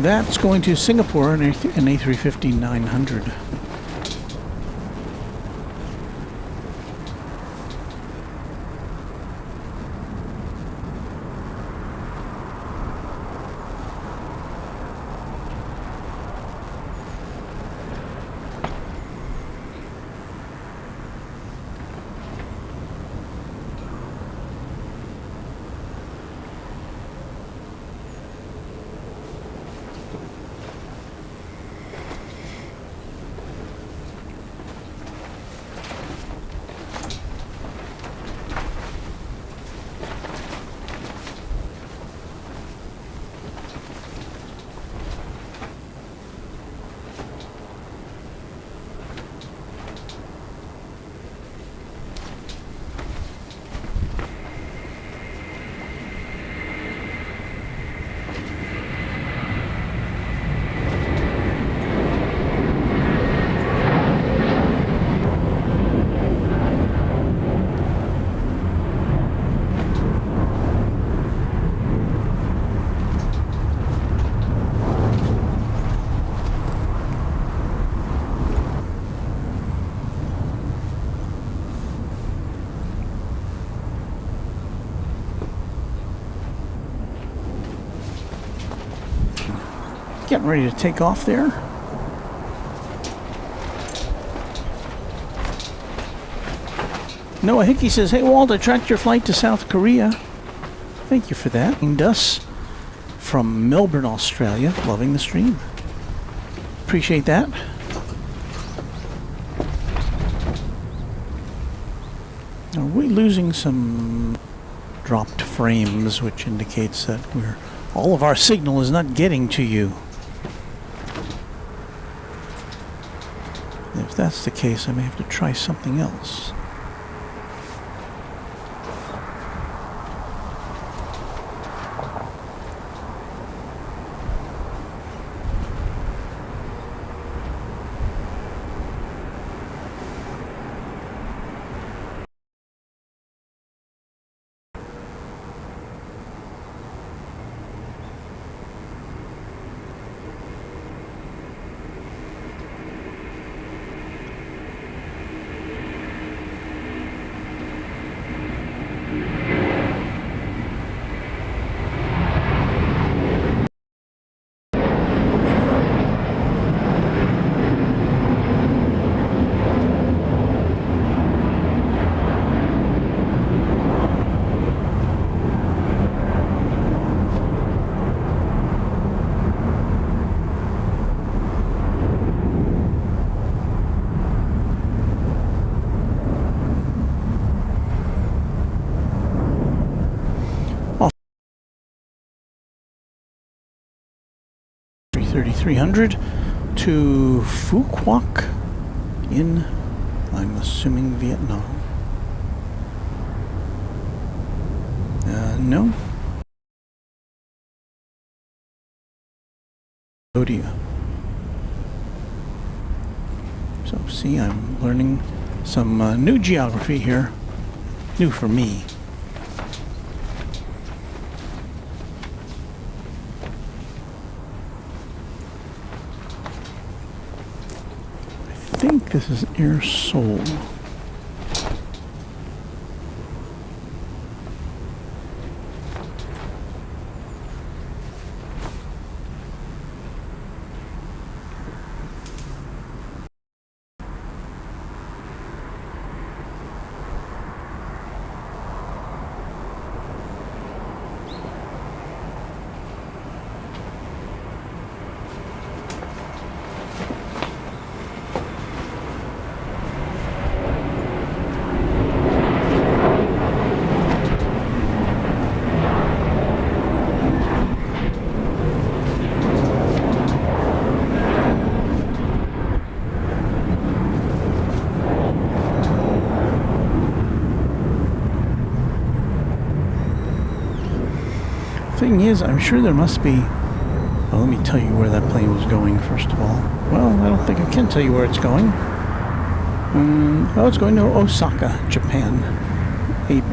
That's going to Singapore, an A350-900. Getting ready to take off there. Noah Hickey says, "Hey Walt, I tracked your flight to South Korea." Thank you for that. And us from Melbourne, Australia. Loving the stream. Appreciate that. Are we losing some dropped frames, which indicates that all of our signal is not getting to you? If that's the case, I may have to try something else. .300 to Phu Quoc in, I'm assuming, Vietnam. No. Cambodia. So see, I'm learning some new geography here. New for me. I think this is Air Seoul. Thing is, I'm sure there must be... Well, let me tell you where that plane was going, first of all. Well, I don't think I can tell you where it's going. Oh, it's going to Osaka, Japan.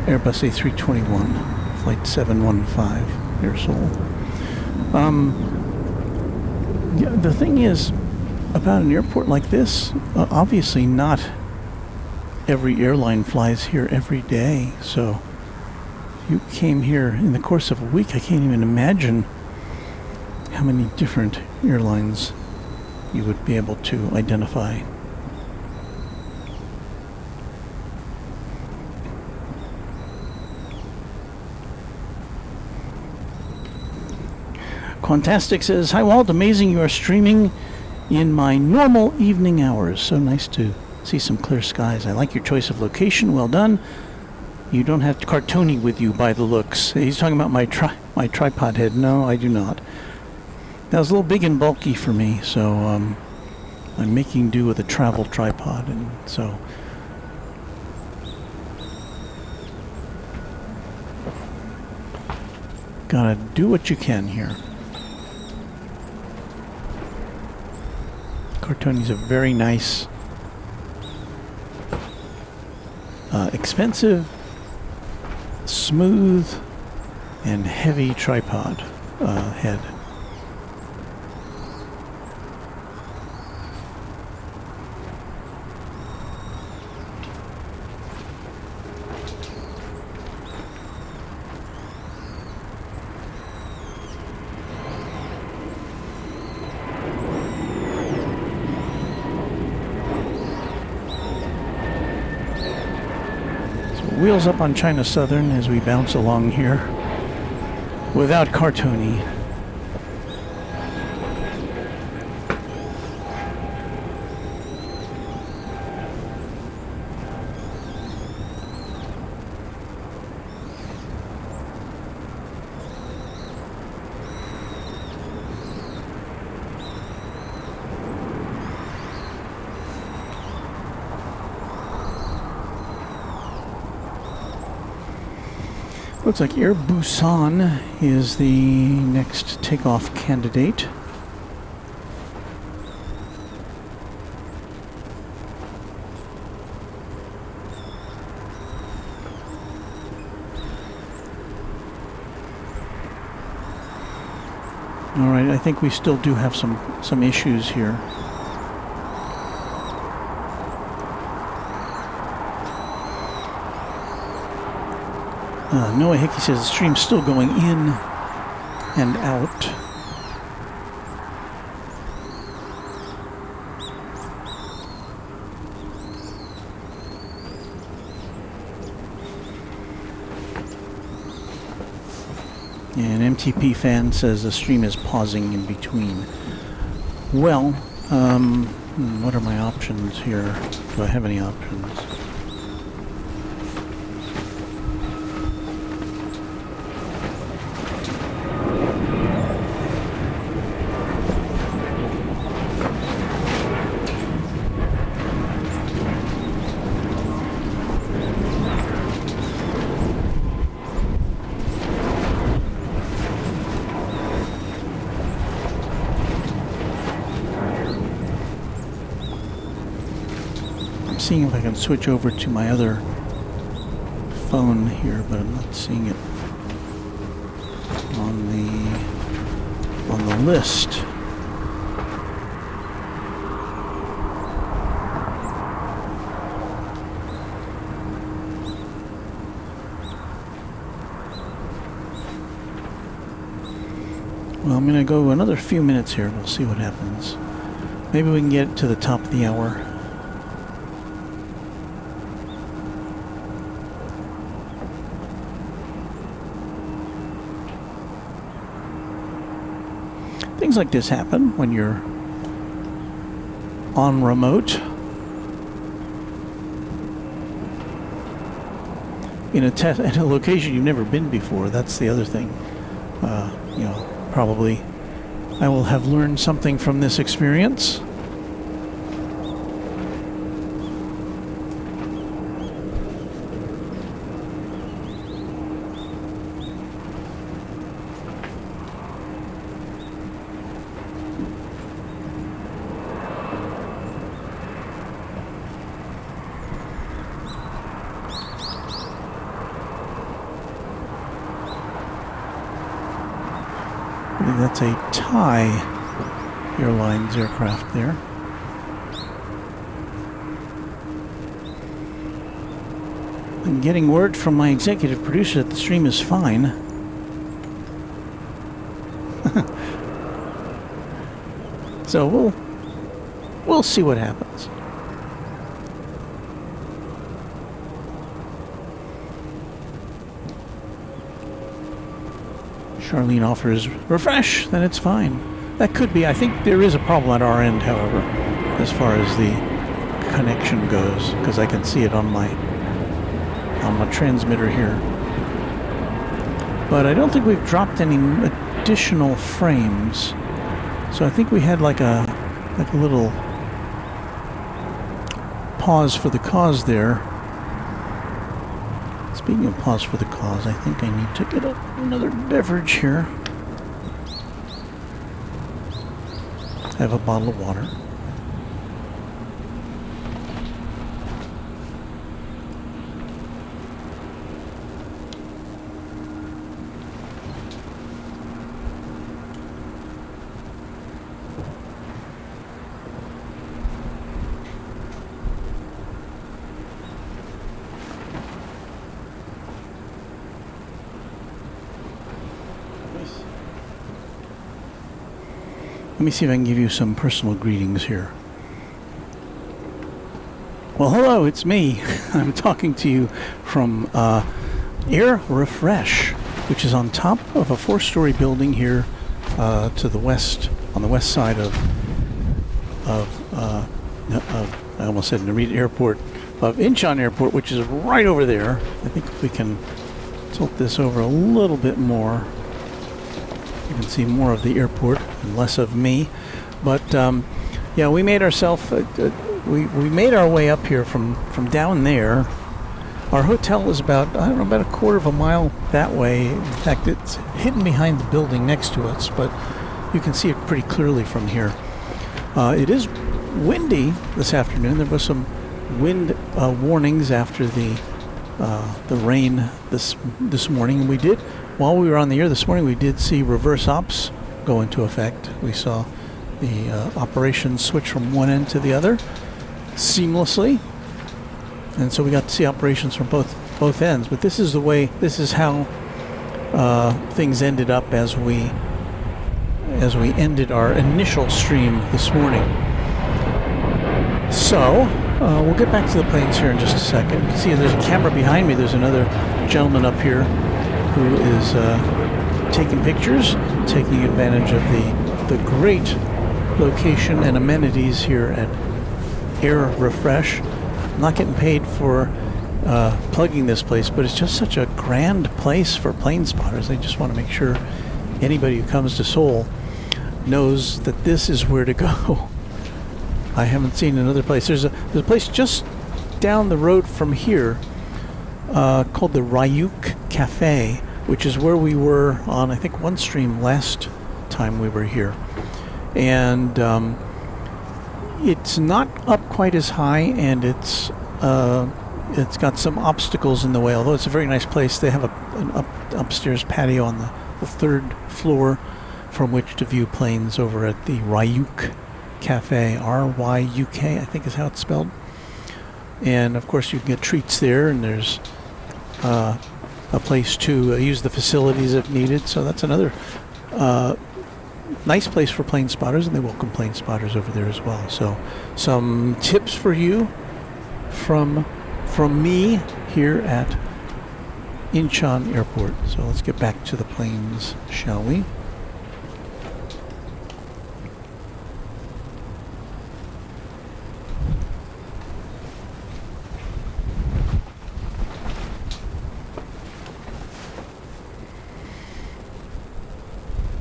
Airbus A321, flight 715, Air Seoul. Yeah, the thing is about an airport like this, obviously not every airline flies here every day. So if you came here in the course of a week, I can't even imagine how many different airlines you would be able to identify. Quantastic says, "Hi Walt, amazing you are streaming in my normal evening hours. So nice to see some clear skies. I like your choice of location. Well done. You don't have Cartoni with you by the looks." He's talking about my tripod head. No, I do not. That was a little big and bulky for me, so I'm making do with a travel tripod, and so gotta do what you can here. Cartoni's a very nice, expensive, smooth, and heavy tripod head. Wheels up on China Southern as we bounce along here without Cartoni. Looks like Air Busan is the next takeoff candidate. All right, I think we still do have some issues here. Noah Hickey says the stream's still going in and out. And MTP fan says the stream is pausing in between. Well, what are my options here? Do I have any options? Seeing if I can switch over to my other phone here, but I'm not seeing it on the list. Well, I'm going to go another few minutes here. We'll see what happens. Maybe we can get it to the top of the hour. Things like this happen when you're on remote in a location you've never been before. That's the other thing. You know, probably I will have learned something from this experience. That's a tie Airlines aircraft there. I'm getting word from my executive producer that the stream is fine. So we'll see what happens. Charlene offers refresh, then it's fine. That could be. I think there is a problem at our end, however, as far as the connection goes, because I can see it on my transmitter here. But I don't think we've dropped any additional frames. So I think we had like a little pause for the cause there. Speaking of pause for the cause, I think I need to get another beverage here. I have a bottle of water. Let me see if I can give you some personal greetings here. Well, hello, it's me. I'm talking to you from Air Refresh, which is on top of a 4-story building here to the west, on the west side of I almost said Narita Airport, of Incheon Airport, which is right over there. I think if we can tilt this over a little bit more, you can see more of the airport and less of me. But yeah, we made ourselves we made our way up here from down there. Our hotel is about, I don't know, about a quarter of a mile that way. In fact, it's hidden behind the building next to us, but you can see it pretty clearly from here. It is windy this afternoon. There was some wind warnings after the rain this morning, and we did, while we were on the air this morning, we did see reverse ops go into effect. We saw the operation switch from one end to the other seamlessly, and so we got to see operations from both ends. But this is the way, this is how things ended up as we ended our initial stream this morning. So we'll get back to the planes here in just a second. You can see there's a camera behind me. There's another gentleman up here who is taking pictures, taking advantage of the great location and amenities here at Air Refresh. I'm not getting paid for plugging this place, but it's just such a grand place for plane spotters. I just want to make sure anybody who comes to Seoul knows that this is where to go. I haven't seen another place. There's a place just down the road from here called the Ryuk Cafe, which is where we were on, I think, one stream last time we were here. And it's not up quite as high, and it's got some obstacles in the way, although it's a very nice place. They have an upstairs patio on the 3rd floor from which to view planes over at the Ryuk Cafe, R-Y-U-K, I think is how it's spelled. And of course you can get treats there, and there's a place to use the facilities if needed. So that's another nice place for plane spotters, and they welcome plane spotters over there as well. So some tips for you from me here at Incheon Airport. So let's get back to the planes, shall we?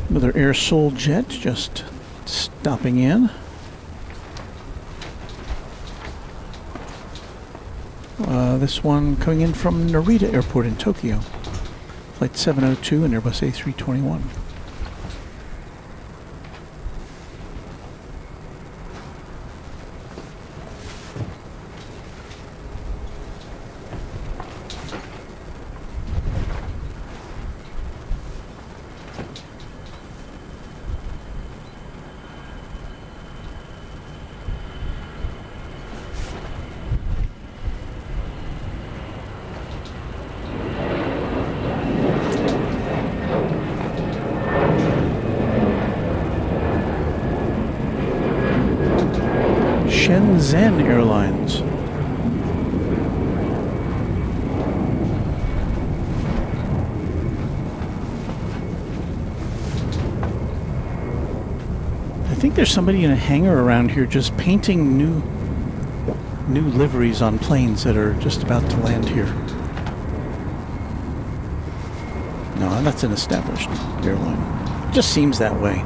Another Air Seoul jet just stopping in. This one coming in from Narita Airport in Tokyo. Flight 702 and Airbus A321. Shenzhen Airlines. I think there's somebody in a hangar around here just painting new liveries on planes that are just about to land here. No, that's an established airline. It just seems that way.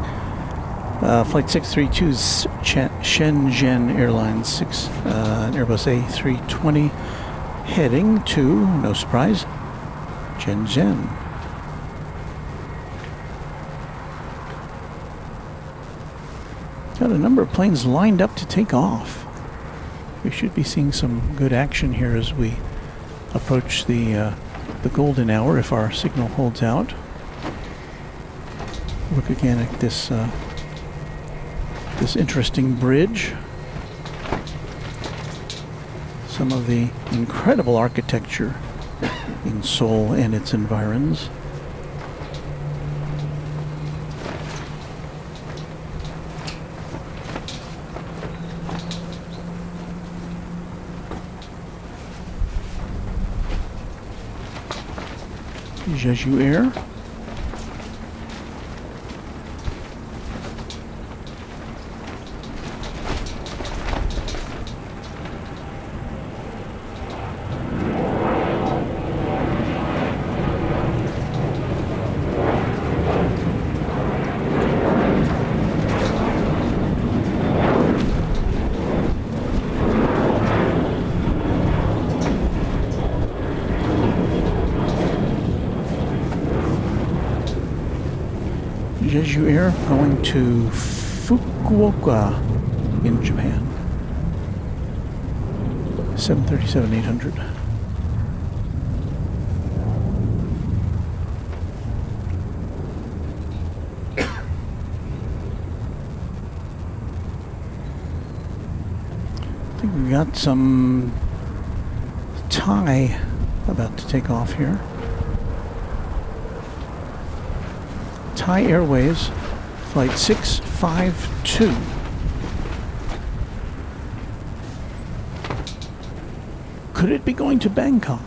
Flight 632 is Shenzhen Airlines, an Airbus A320 heading to, no surprise, Shenzhen. Got a number of planes lined up to take off. We should be seeing some good action here as we approach the golden hour if our signal holds out. Look again at this this interesting bridge. Some of the incredible architecture in Seoul and its environs. Jeju Air. Jeju Air going to Fukuoka in Japan. 737-800. I think we got some Thai about to take off here. Thai Airways, flight 652. Could it be going to Bangkok?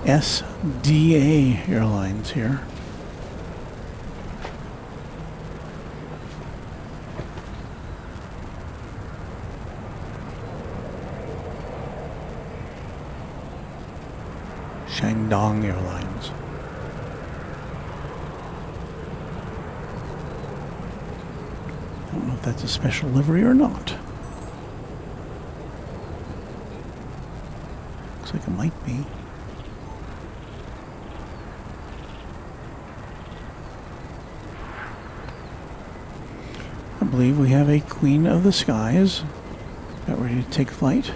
SDA Airlines here. Shandong Airlines. I don't know if that's a special livery or not. Looks like it might be. I believe we have a Queen of the Skies about ready to take flight.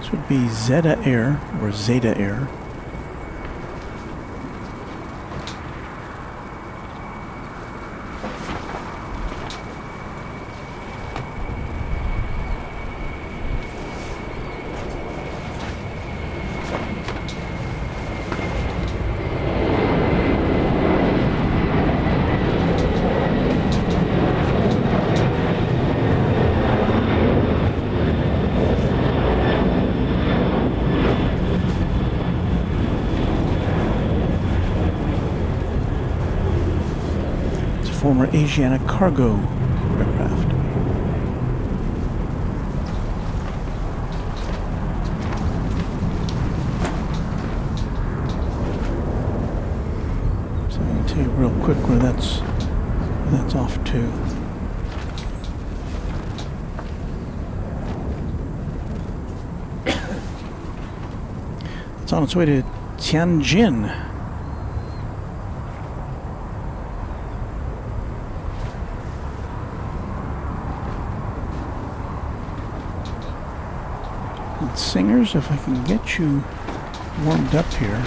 This would be Zeta Air or Zeta Air. Former Asiana cargo aircraft. So I'll tell you real quick where that's off to. It's on its way to Tianjin. Singers, if I can get you warmed up here.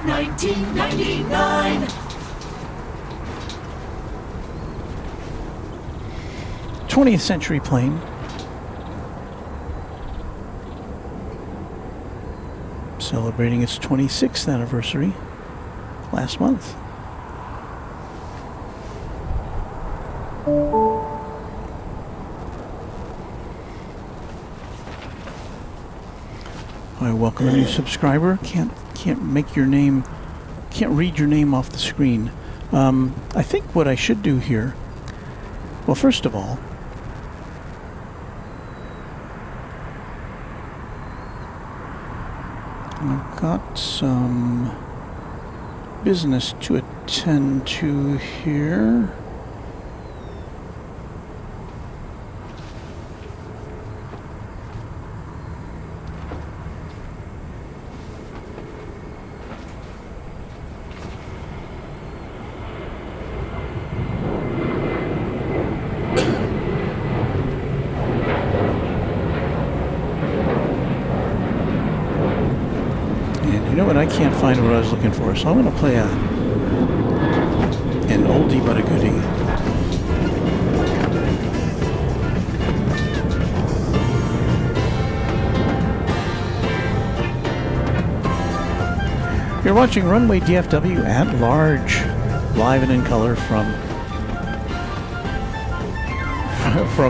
1999. 20th century plane. Celebrating its 26th anniversary last month. I welcome a new subscriber. Can't make your name, can't read your name off the screen. I think what I should do here, well, first of all, I've got some business to attend to here. I can't find what I was looking for, so I'm going to play an oldie but a goodie. You're watching Runway DFW at large, live and in color from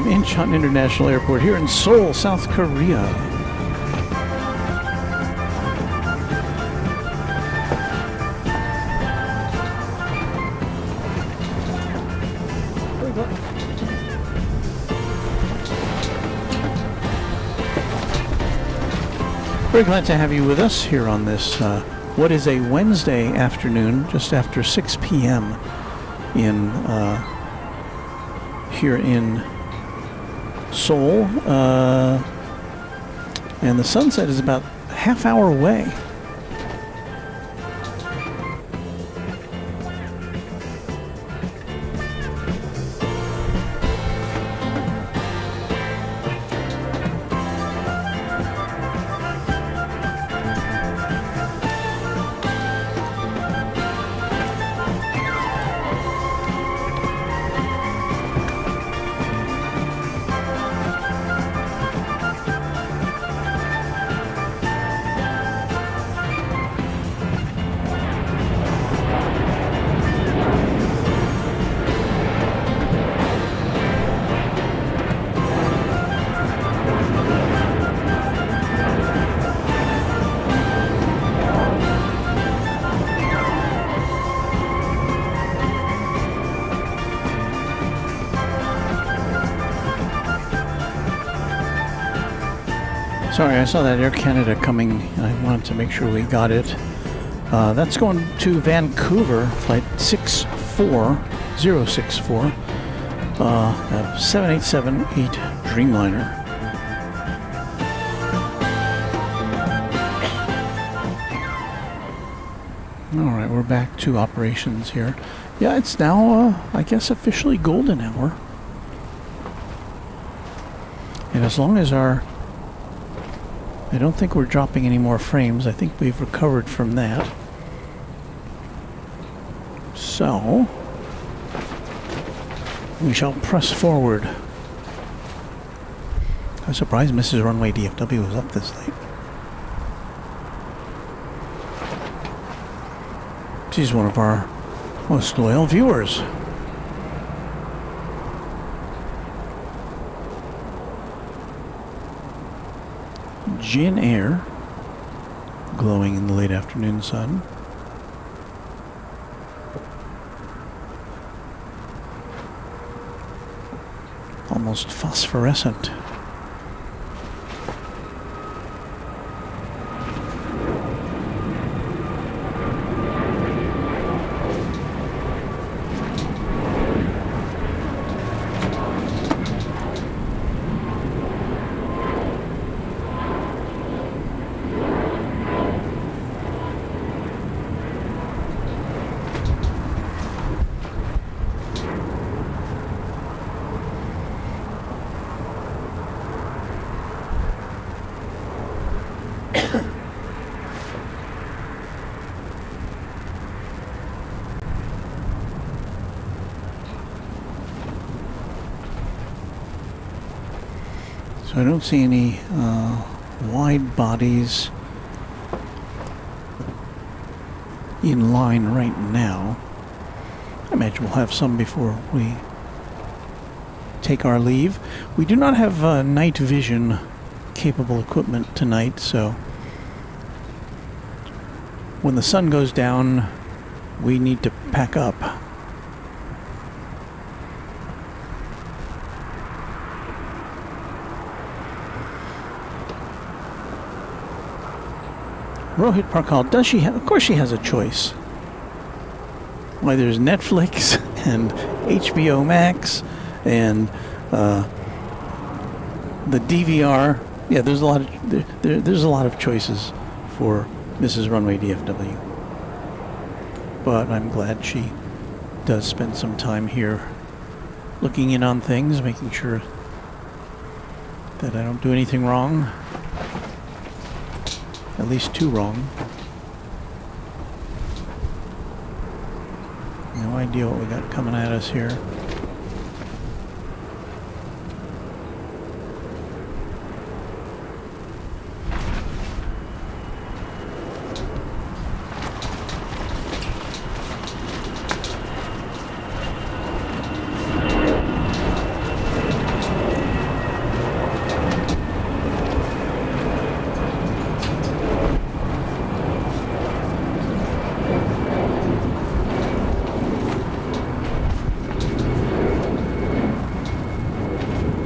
Incheon International Airport here in Seoul, South Korea. Very glad to have you with us here on this, what is a Wednesday afternoon, just after 6 p.m. in here in Seoul. And the sunset is about a half hour away. Sorry, I saw that Air Canada coming. I wanted to make sure we got it. That's going to Vancouver, flight 64064, 7878 Dreamliner. All right, we're back to operations here. Yeah, it's now, I guess, officially golden hour. And as long as I don't think we're dropping any more frames. I think we've recovered from that. So, we shall press forward. I'm surprised Mrs. Runway DFW was up this late. She's one of our most loyal viewers. Jin Air, glowing in the late afternoon sun. Almost phosphorescent. So I don't see any wide bodies in line right now. I imagine we'll have some before we take our leave. We do not have night vision capable equipment tonight, so when the sun goes down, we need to pack up. Rohit Parkal, does she have? Of course she has a choice. Why, there's Netflix and HBO Max and the DVR. Yeah, there's a lot of there's a lot of choices for Mrs. Runway DFW. But I'm glad she does spend some time here looking in on things, making sure that I don't do anything wrong. At least too wrong. No idea what we got coming at us here.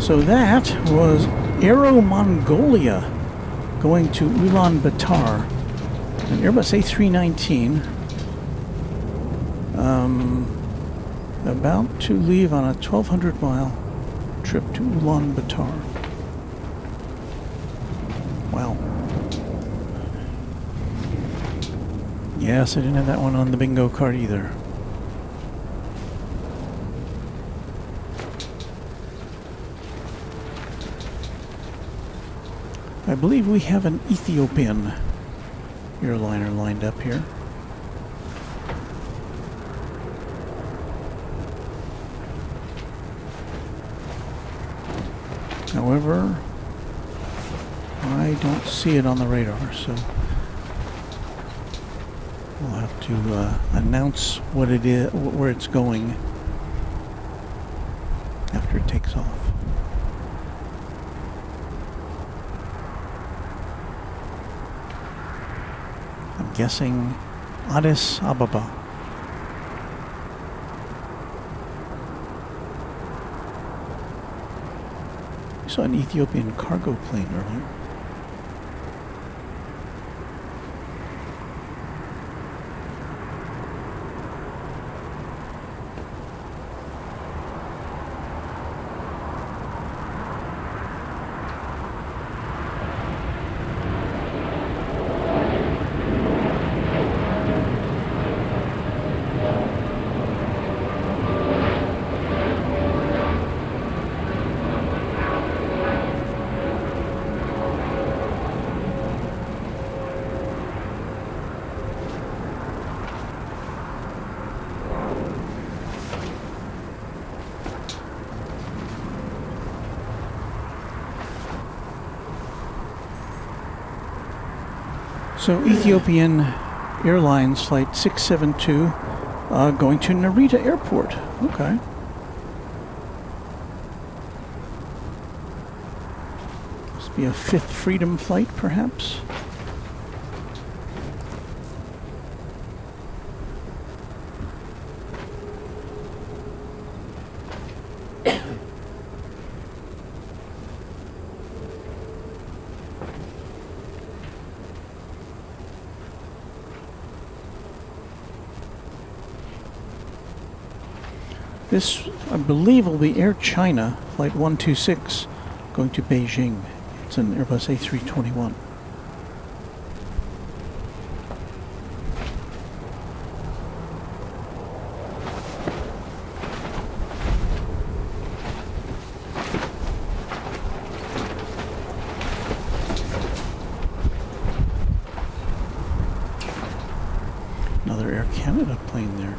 So that was Aero Mongolia going to Ulaanbaatar, an Airbus A319, about to leave on a 1,200-mile trip to Ulaanbaatar. Wow. Yes, I didn't have that one on the bingo card either. I believe we have an Ethiopian airliner lined up here. However, I don't see it on the radar, so we'll have to announce what it is, where it's going after it takes off. Guessing Addis Ababa. We saw an Ethiopian cargo plane earlier. So Ethiopian Airlines Flight 672 going to Narita Airport. Okay. Must be a Fifth Freedom flight, perhaps. This, I believe, will be Air China Flight 126 going to Beijing. It's an Airbus A321. Another Air Canada plane there.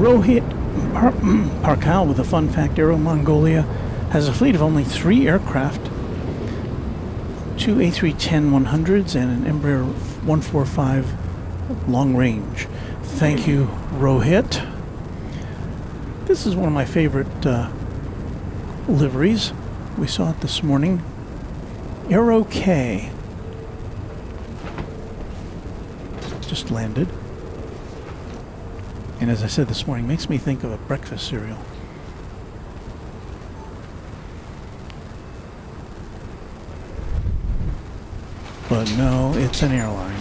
Rohit Parkal with a fun fact: Aero Mongolia has a fleet of only 3 aircraft, 2 A310-100s and an Embraer 145 long range. Thank you, Rohit. This is one of my favorite liveries. We saw it this morning. Aero K. Just landed. And as I said this morning, makes me think of a breakfast cereal. But no, it's an airline.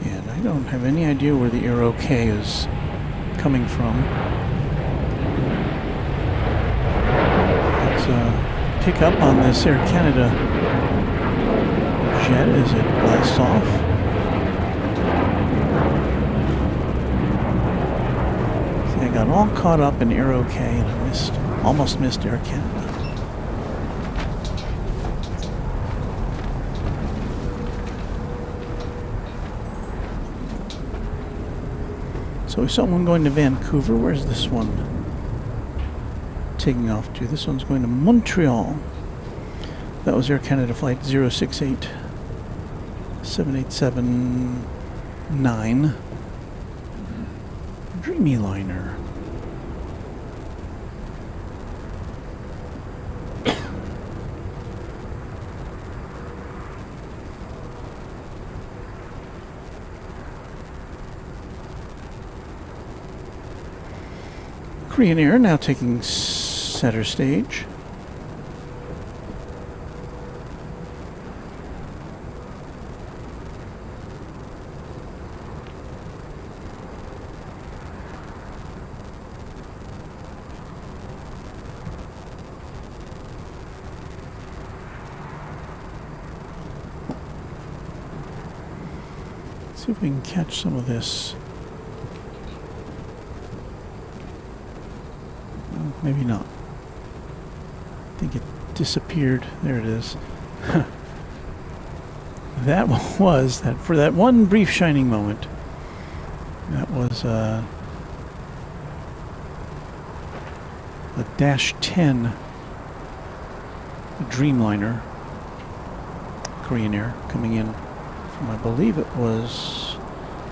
I don't have any idea where the Aero K is coming from. Let's pick up on this Air Canada jet as it blasts off. See, I got all caught up in Aero K and I almost missed Air Canada. So we saw one going to Vancouver. Where's this one taking off to? This one's going to Montreal. That was Air Canada Flight 068 7879 Dreamliner. Korean Air now taking center stage. See if we can catch some of this. Maybe not. I think it disappeared. There it is. that was that for that one brief shining moment. That was a -10 Dreamliner, Korean Air, coming in from, I believe it was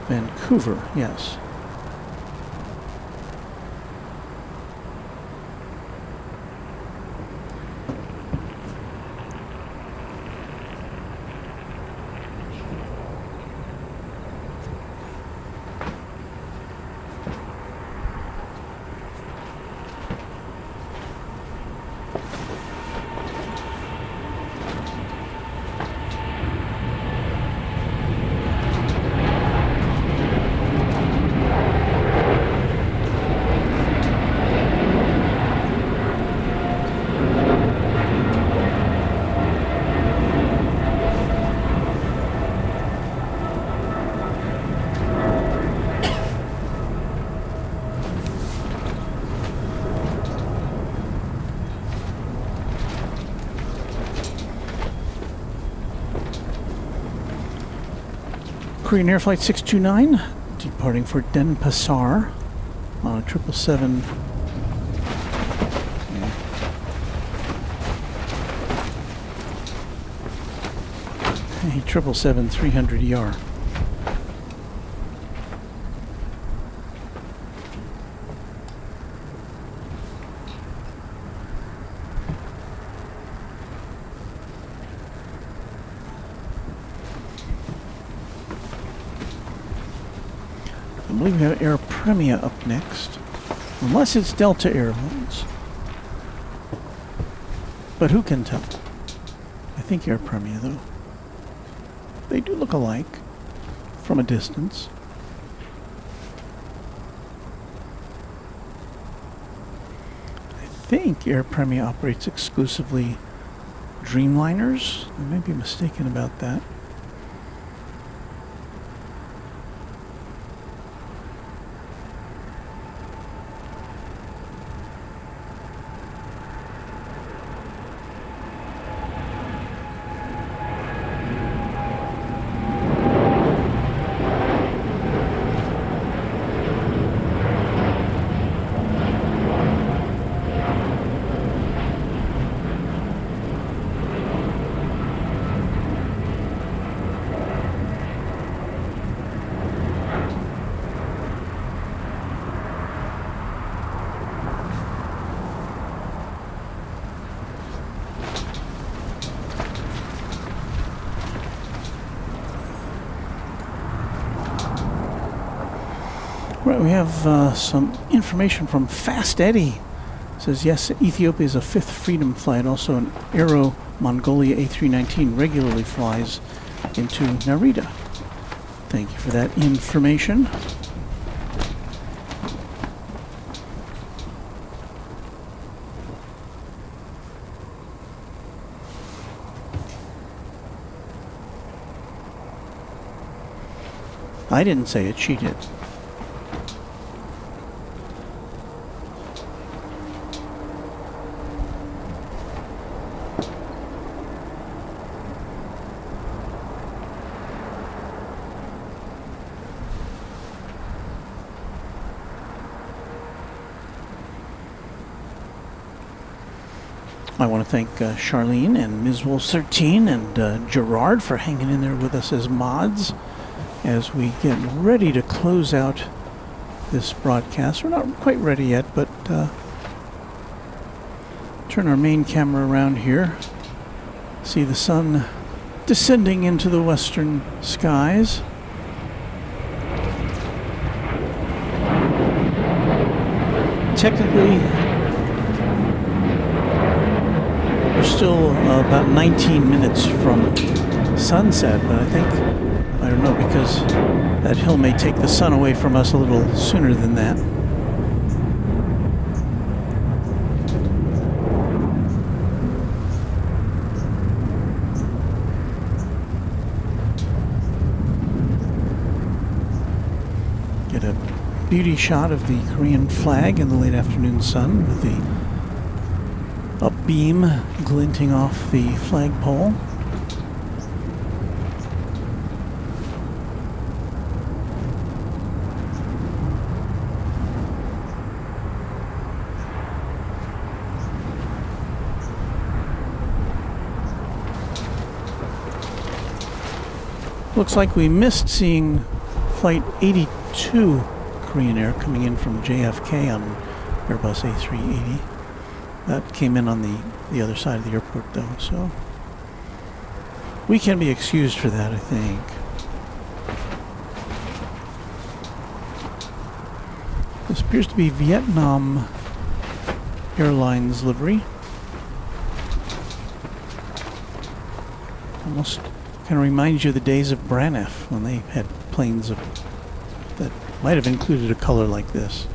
Vancouver, yes. Korean Air Flight 629, departing for Denpasar on a 777. A 777-300ER. I believe we have Air Premia up next, unless it's Delta Airlines. But who can tell? I think Air Premia, though. They do look alike from a distance. I think Air Premia operates exclusively Dreamliners. I may be mistaken about that. Right, we have some information from Fast Eddie. It says, yes, Ethiopia is a fifth freedom flight. Also, an Aero Mongolia A319 regularly flies into Narita. Thank you for that information. I didn't say it, she did. I want to thank Charlene and Ms. Wolf 13 and Gerard for hanging in there with us as mods as we get ready to close out this broadcast. We're not quite ready yet, but turn our main camera around here. See the sun descending into the western skies. Technically, we're still about 19 minutes from sunset, but I don't know, because that hill may take the sun away from us a little sooner than that. Get a beauty shot of the Korean flag in the late afternoon sun with the up beam glinting off the flagpole. Looks like we missed seeing Flight 82 Korean Air coming in from JFK on Airbus A380. That came in on the other side of the airport though, so we can be excused for that, I think. This appears to be Vietnam Airlines livery. Almost kind of reminds you of the days of Braniff when they had planes that might have included a color like this.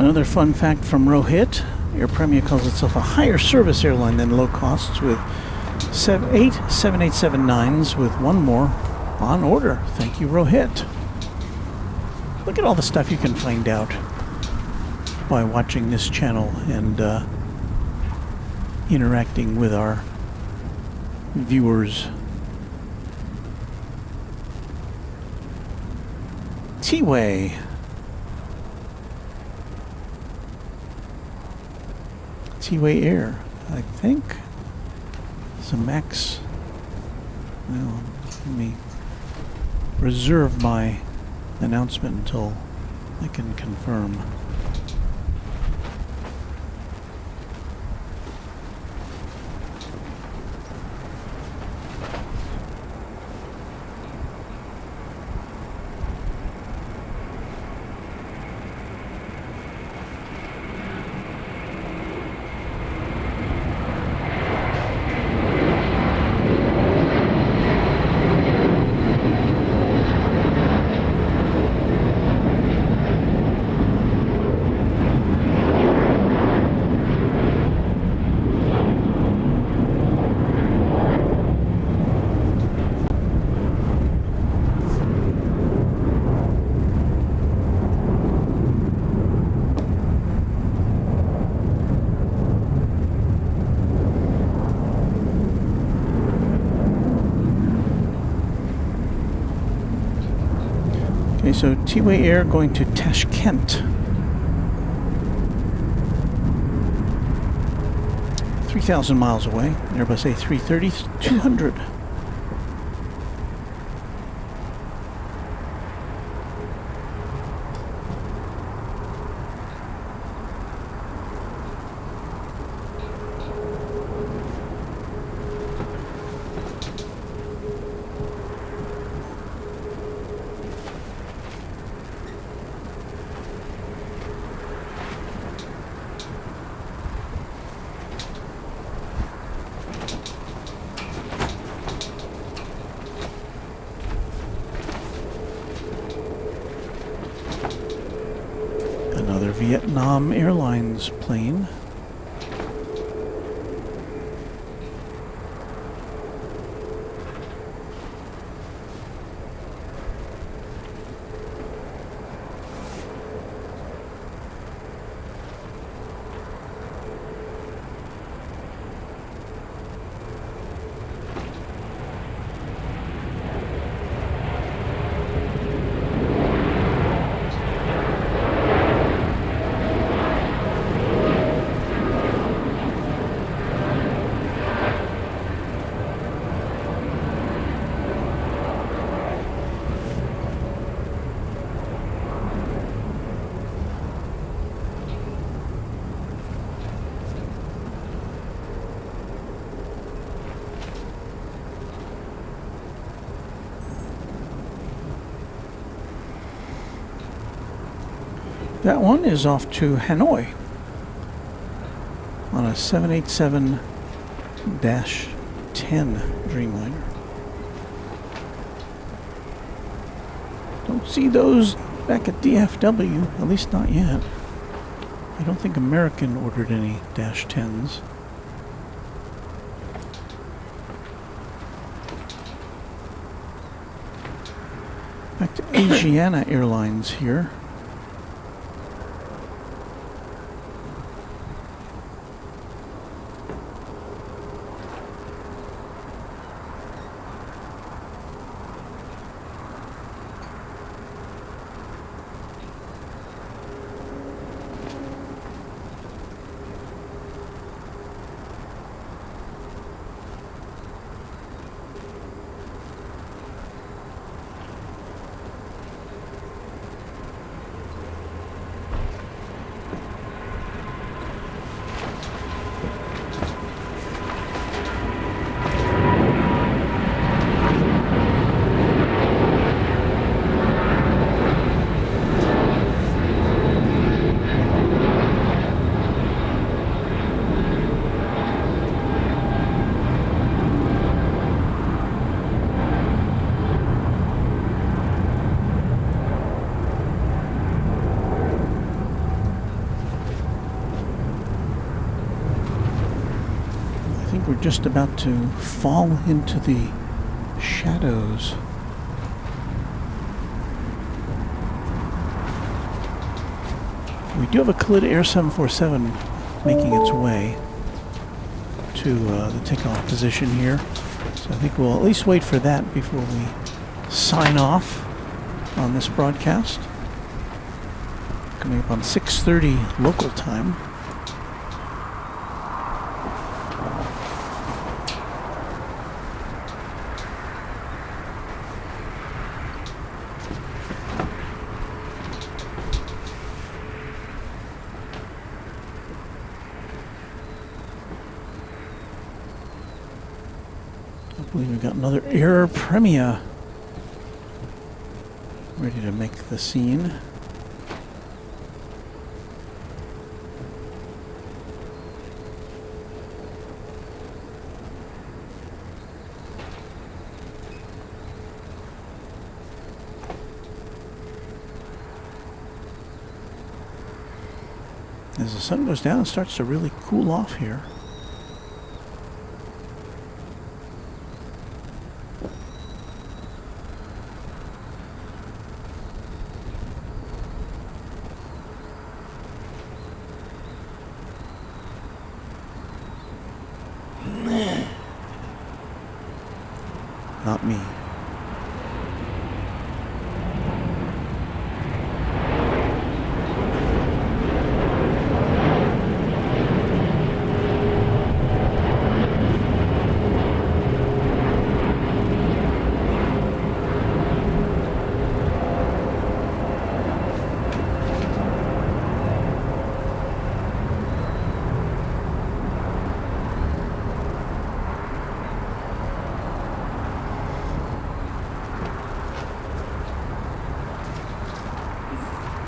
Another fun fact from Rohit, Air Premia calls itself a higher service airline than low costs with 8 7879s with one more on order. Thank you, Rohit. Look at all the stuff you can find out by watching this channel and interacting with our viewers. T-Way. T-Way Air, I think. It's a max. Well, let me reserve my announcement until I can confirm. Okay, so T-Way Air going to Tashkent. 3,000 miles away. Airbus A330, 200. Another Vietnam Airlines plane. That one is off to Hanoi on a 787-10. -10 Dreamliner. Don't see those back at DFW, at least not yet. I don't think American ordered any -10s. Back to Asiana Airlines here. We're just about to fall into the shadows. We do have a Khalid Air 747 making its way to the takeoff position here. So I think we'll at least wait for that before we sign off on this broadcast. Coming up on 6:30 local time. I believe we've got another Air Premia ready to make the scene. As the sun goes down, it starts to really cool off here. Not me.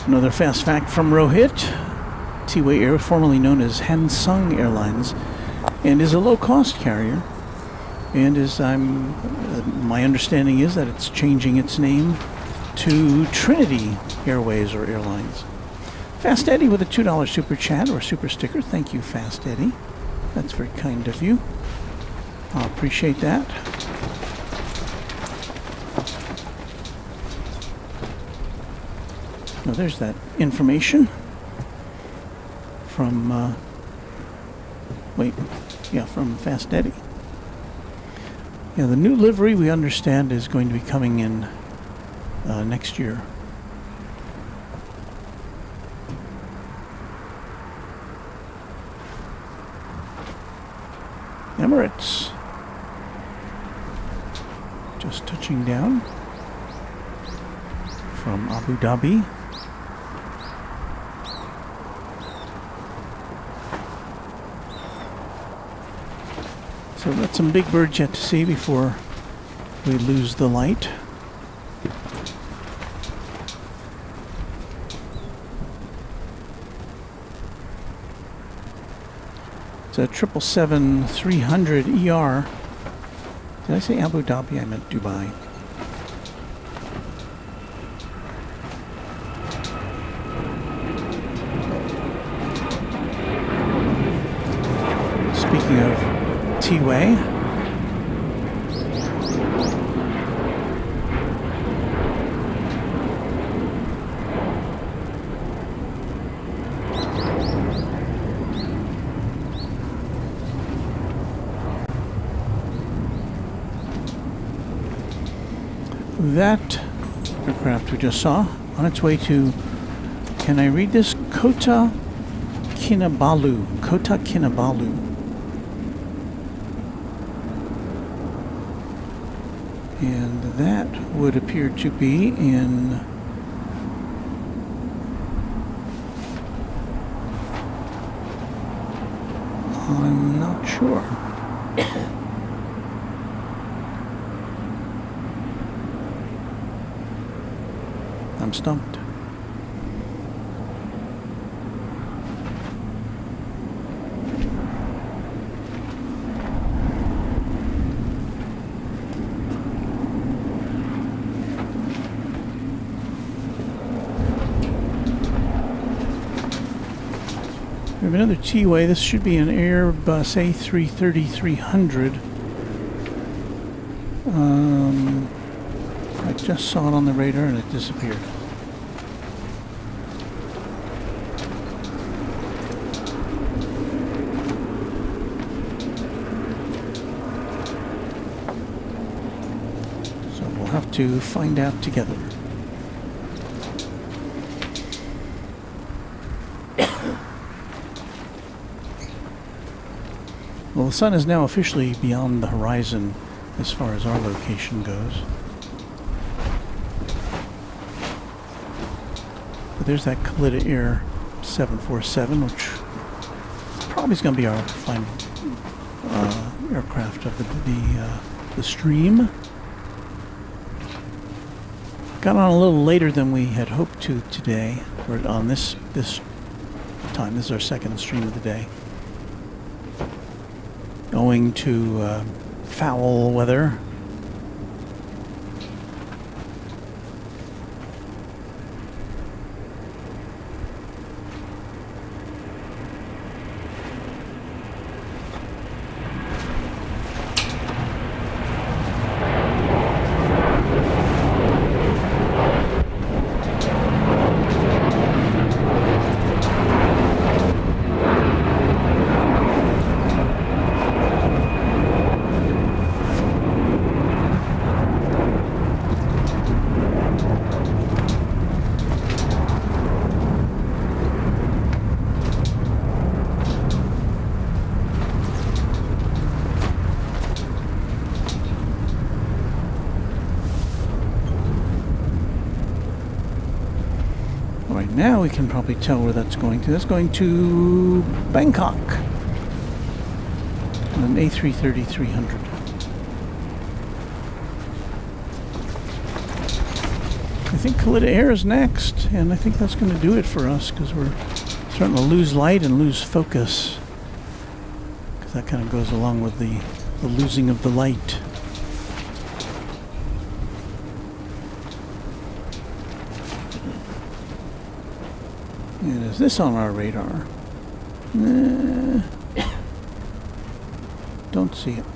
Another fast fact from Rohit. T-Way Air, formerly known as Hansung Airlines, and is a low-cost carrier. And my understanding is that it's changing its name to Trinity Airways or Airlines. Fast Eddie with a $2 super chat or super sticker. Thank you, Fast Eddie. That's very kind of you. I appreciate that. Now there's that information from, from Fast Eddie. Yeah, the new livery we understand is going to be coming in next year. Emirates. Just touching down from Abu Dhabi. So we've got some big birds yet to see before we lose the light. It's a 777-300 ER Did I say Abu Dhabi? I meant Dubai. Speaking of T-Way, that aircraft we just saw on its way to, can I read this? Kota Kinabalu. Kota Kinabalu. And that would appear to be in I'm not sure. I'm stumped. We have another T-Way. This should be an Airbus A330-300. I just saw it on the radar and it disappeared. So we'll have to find out together. Well, the sun is now officially beyond the horizon as far as our location goes. But there's that Khalida Air 747, which probably is going to be our final aircraft of the stream. Got on a little later than we had hoped to today, or on this time. This is our second stream of the day. Owing to foul weather. Now we can probably tell where that's going to. That's going to Bangkok on an A330-300. I think Khalida Air is next, and I think that's going to do it for us because we're starting to lose light and lose focus. Because that kind of goes along with the losing of the light. And is this on our radar? Don't see it.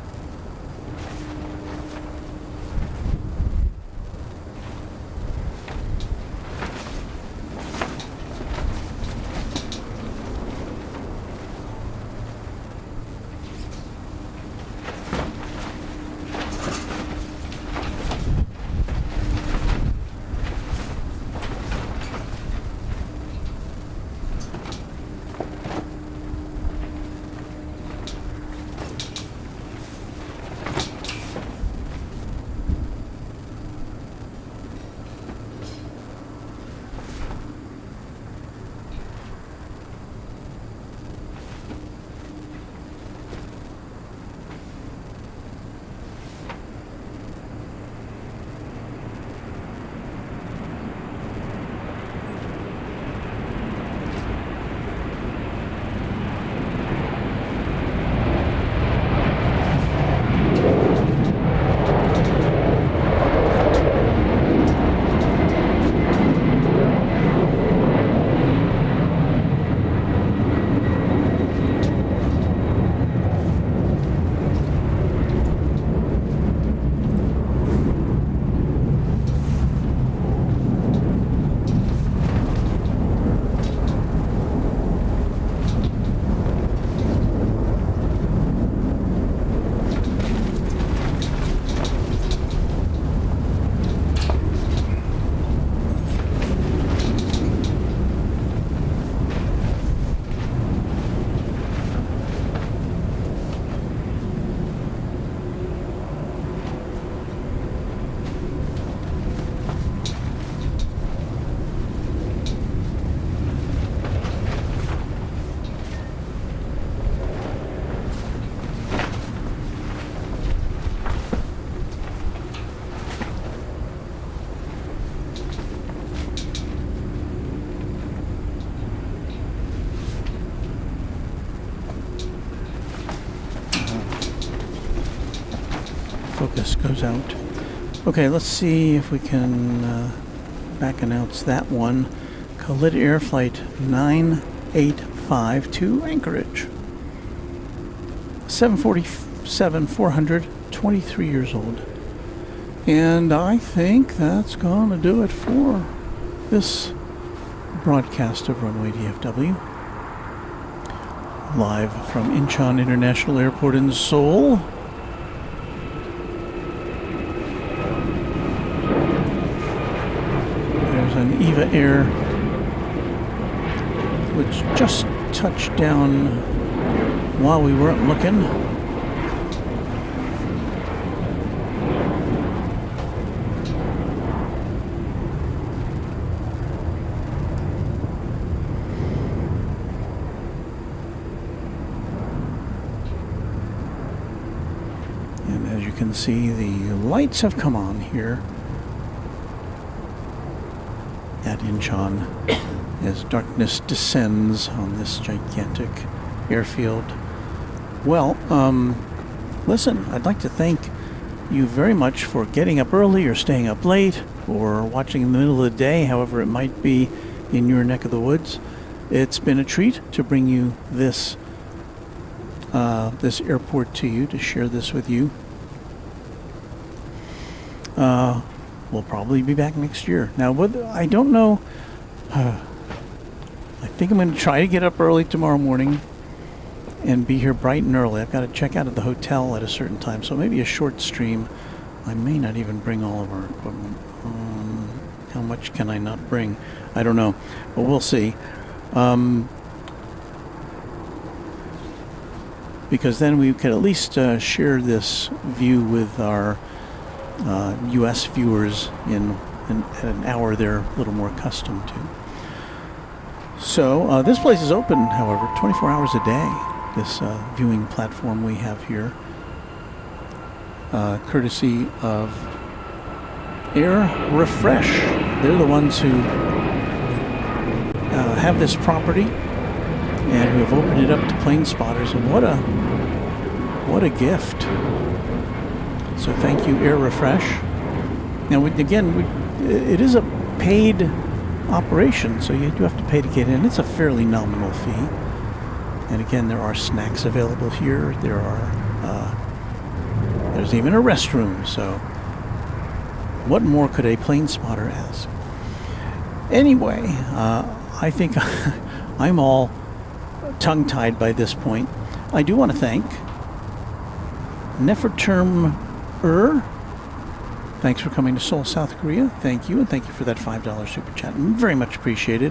focus goes out. Okay, let's see if we can back announce that one. Khalid Air Flight 985 to Anchorage. 747, 400, 23 years old. And I think that's going to do it for this broadcast of Runway DFW. Live from Incheon International Airport in Seoul. There's an EVA Air which just touched down while we weren't looking. And as you can see, the lights have come on here at Incheon as darkness descends on this gigantic airfield. Well, listen, I'd like to thank you very much for getting up early or staying up late or watching in the middle of the day, however it might be in your neck of the woods. It's been a treat to bring you this this airport to you, to share this with you. We'll probably be back next year. Now, I don't know. I think I'm going to try to get up early tomorrow morning and be here bright and early. I've got to check out of the hotel at a certain time, so maybe a short stream. I may not even bring all of our equipment. How much can I not bring? I don't know, but we'll see. Because then we could at least share this view with our U.S. viewers in an hour they're a little more accustomed to. So this place is open, however, 24 hours a day. This viewing platform we have here, courtesy of Air Refresh. They're the ones who have this property and who have opened it up to plane spotters. And what a gift! So thank you, Air Refresh. Now, it is a paid operation, so you do have to pay to get in. It's a fairly nominal fee. And again, there are snacks available here. There's even a restroom. So what more could a plane spotter ask? Anyway, I think I'm all tongue-tied by this point. I do want to thank Neferterm Thanks for coming to Seoul, South Korea. Thank you, and thank you for that $5 super chat. Very much appreciated.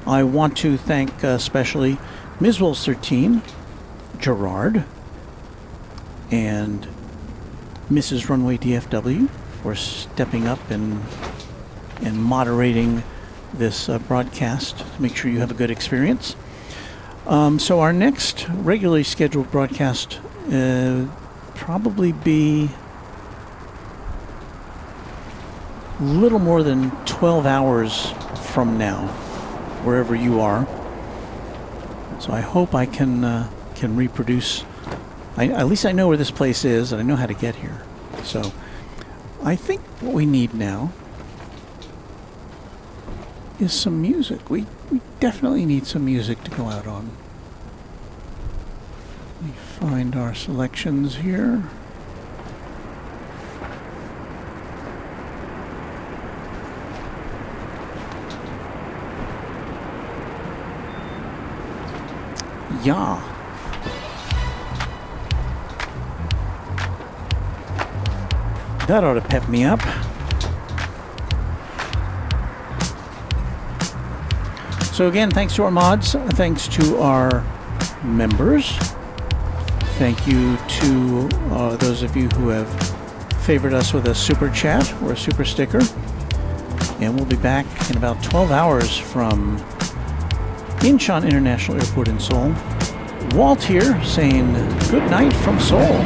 I want to thank especially Ms. Wills 13, Gerard, and Mrs. Runway DFW for stepping up and moderating this broadcast to make sure you have a good experience. So our next regularly scheduled broadcast probably be little more than 12 hours from now, wherever you are. So I hope I can reproduce. At least I know where this place is, and I know how to get here. So I think what we need now is some music. We definitely need some music to go out on. Let me find our selections here. Yeah. That ought to pep me up. So again, thanks to our mods, thanks to our members. Thank you to those of you who have favored us with a super chat or a super sticker. And we'll be back in about 12 hours from Incheon International Airport in Seoul. Walt here saying good night from Seoul.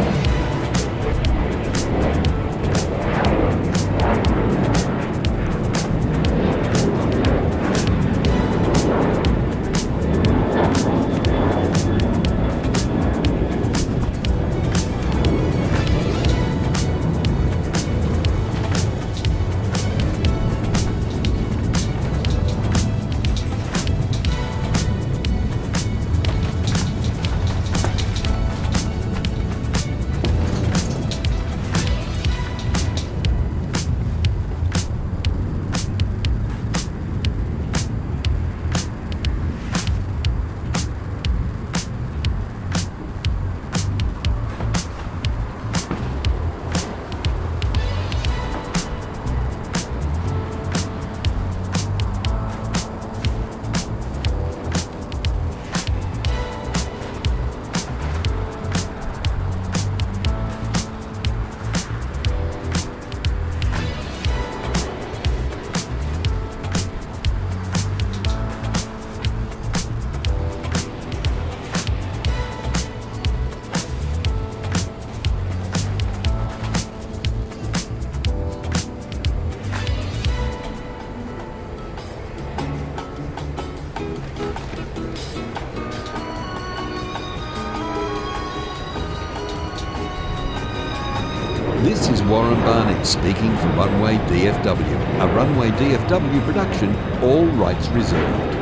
This is Warren Barnett speaking for Runway DFW, a Runway DFW production, all rights reserved.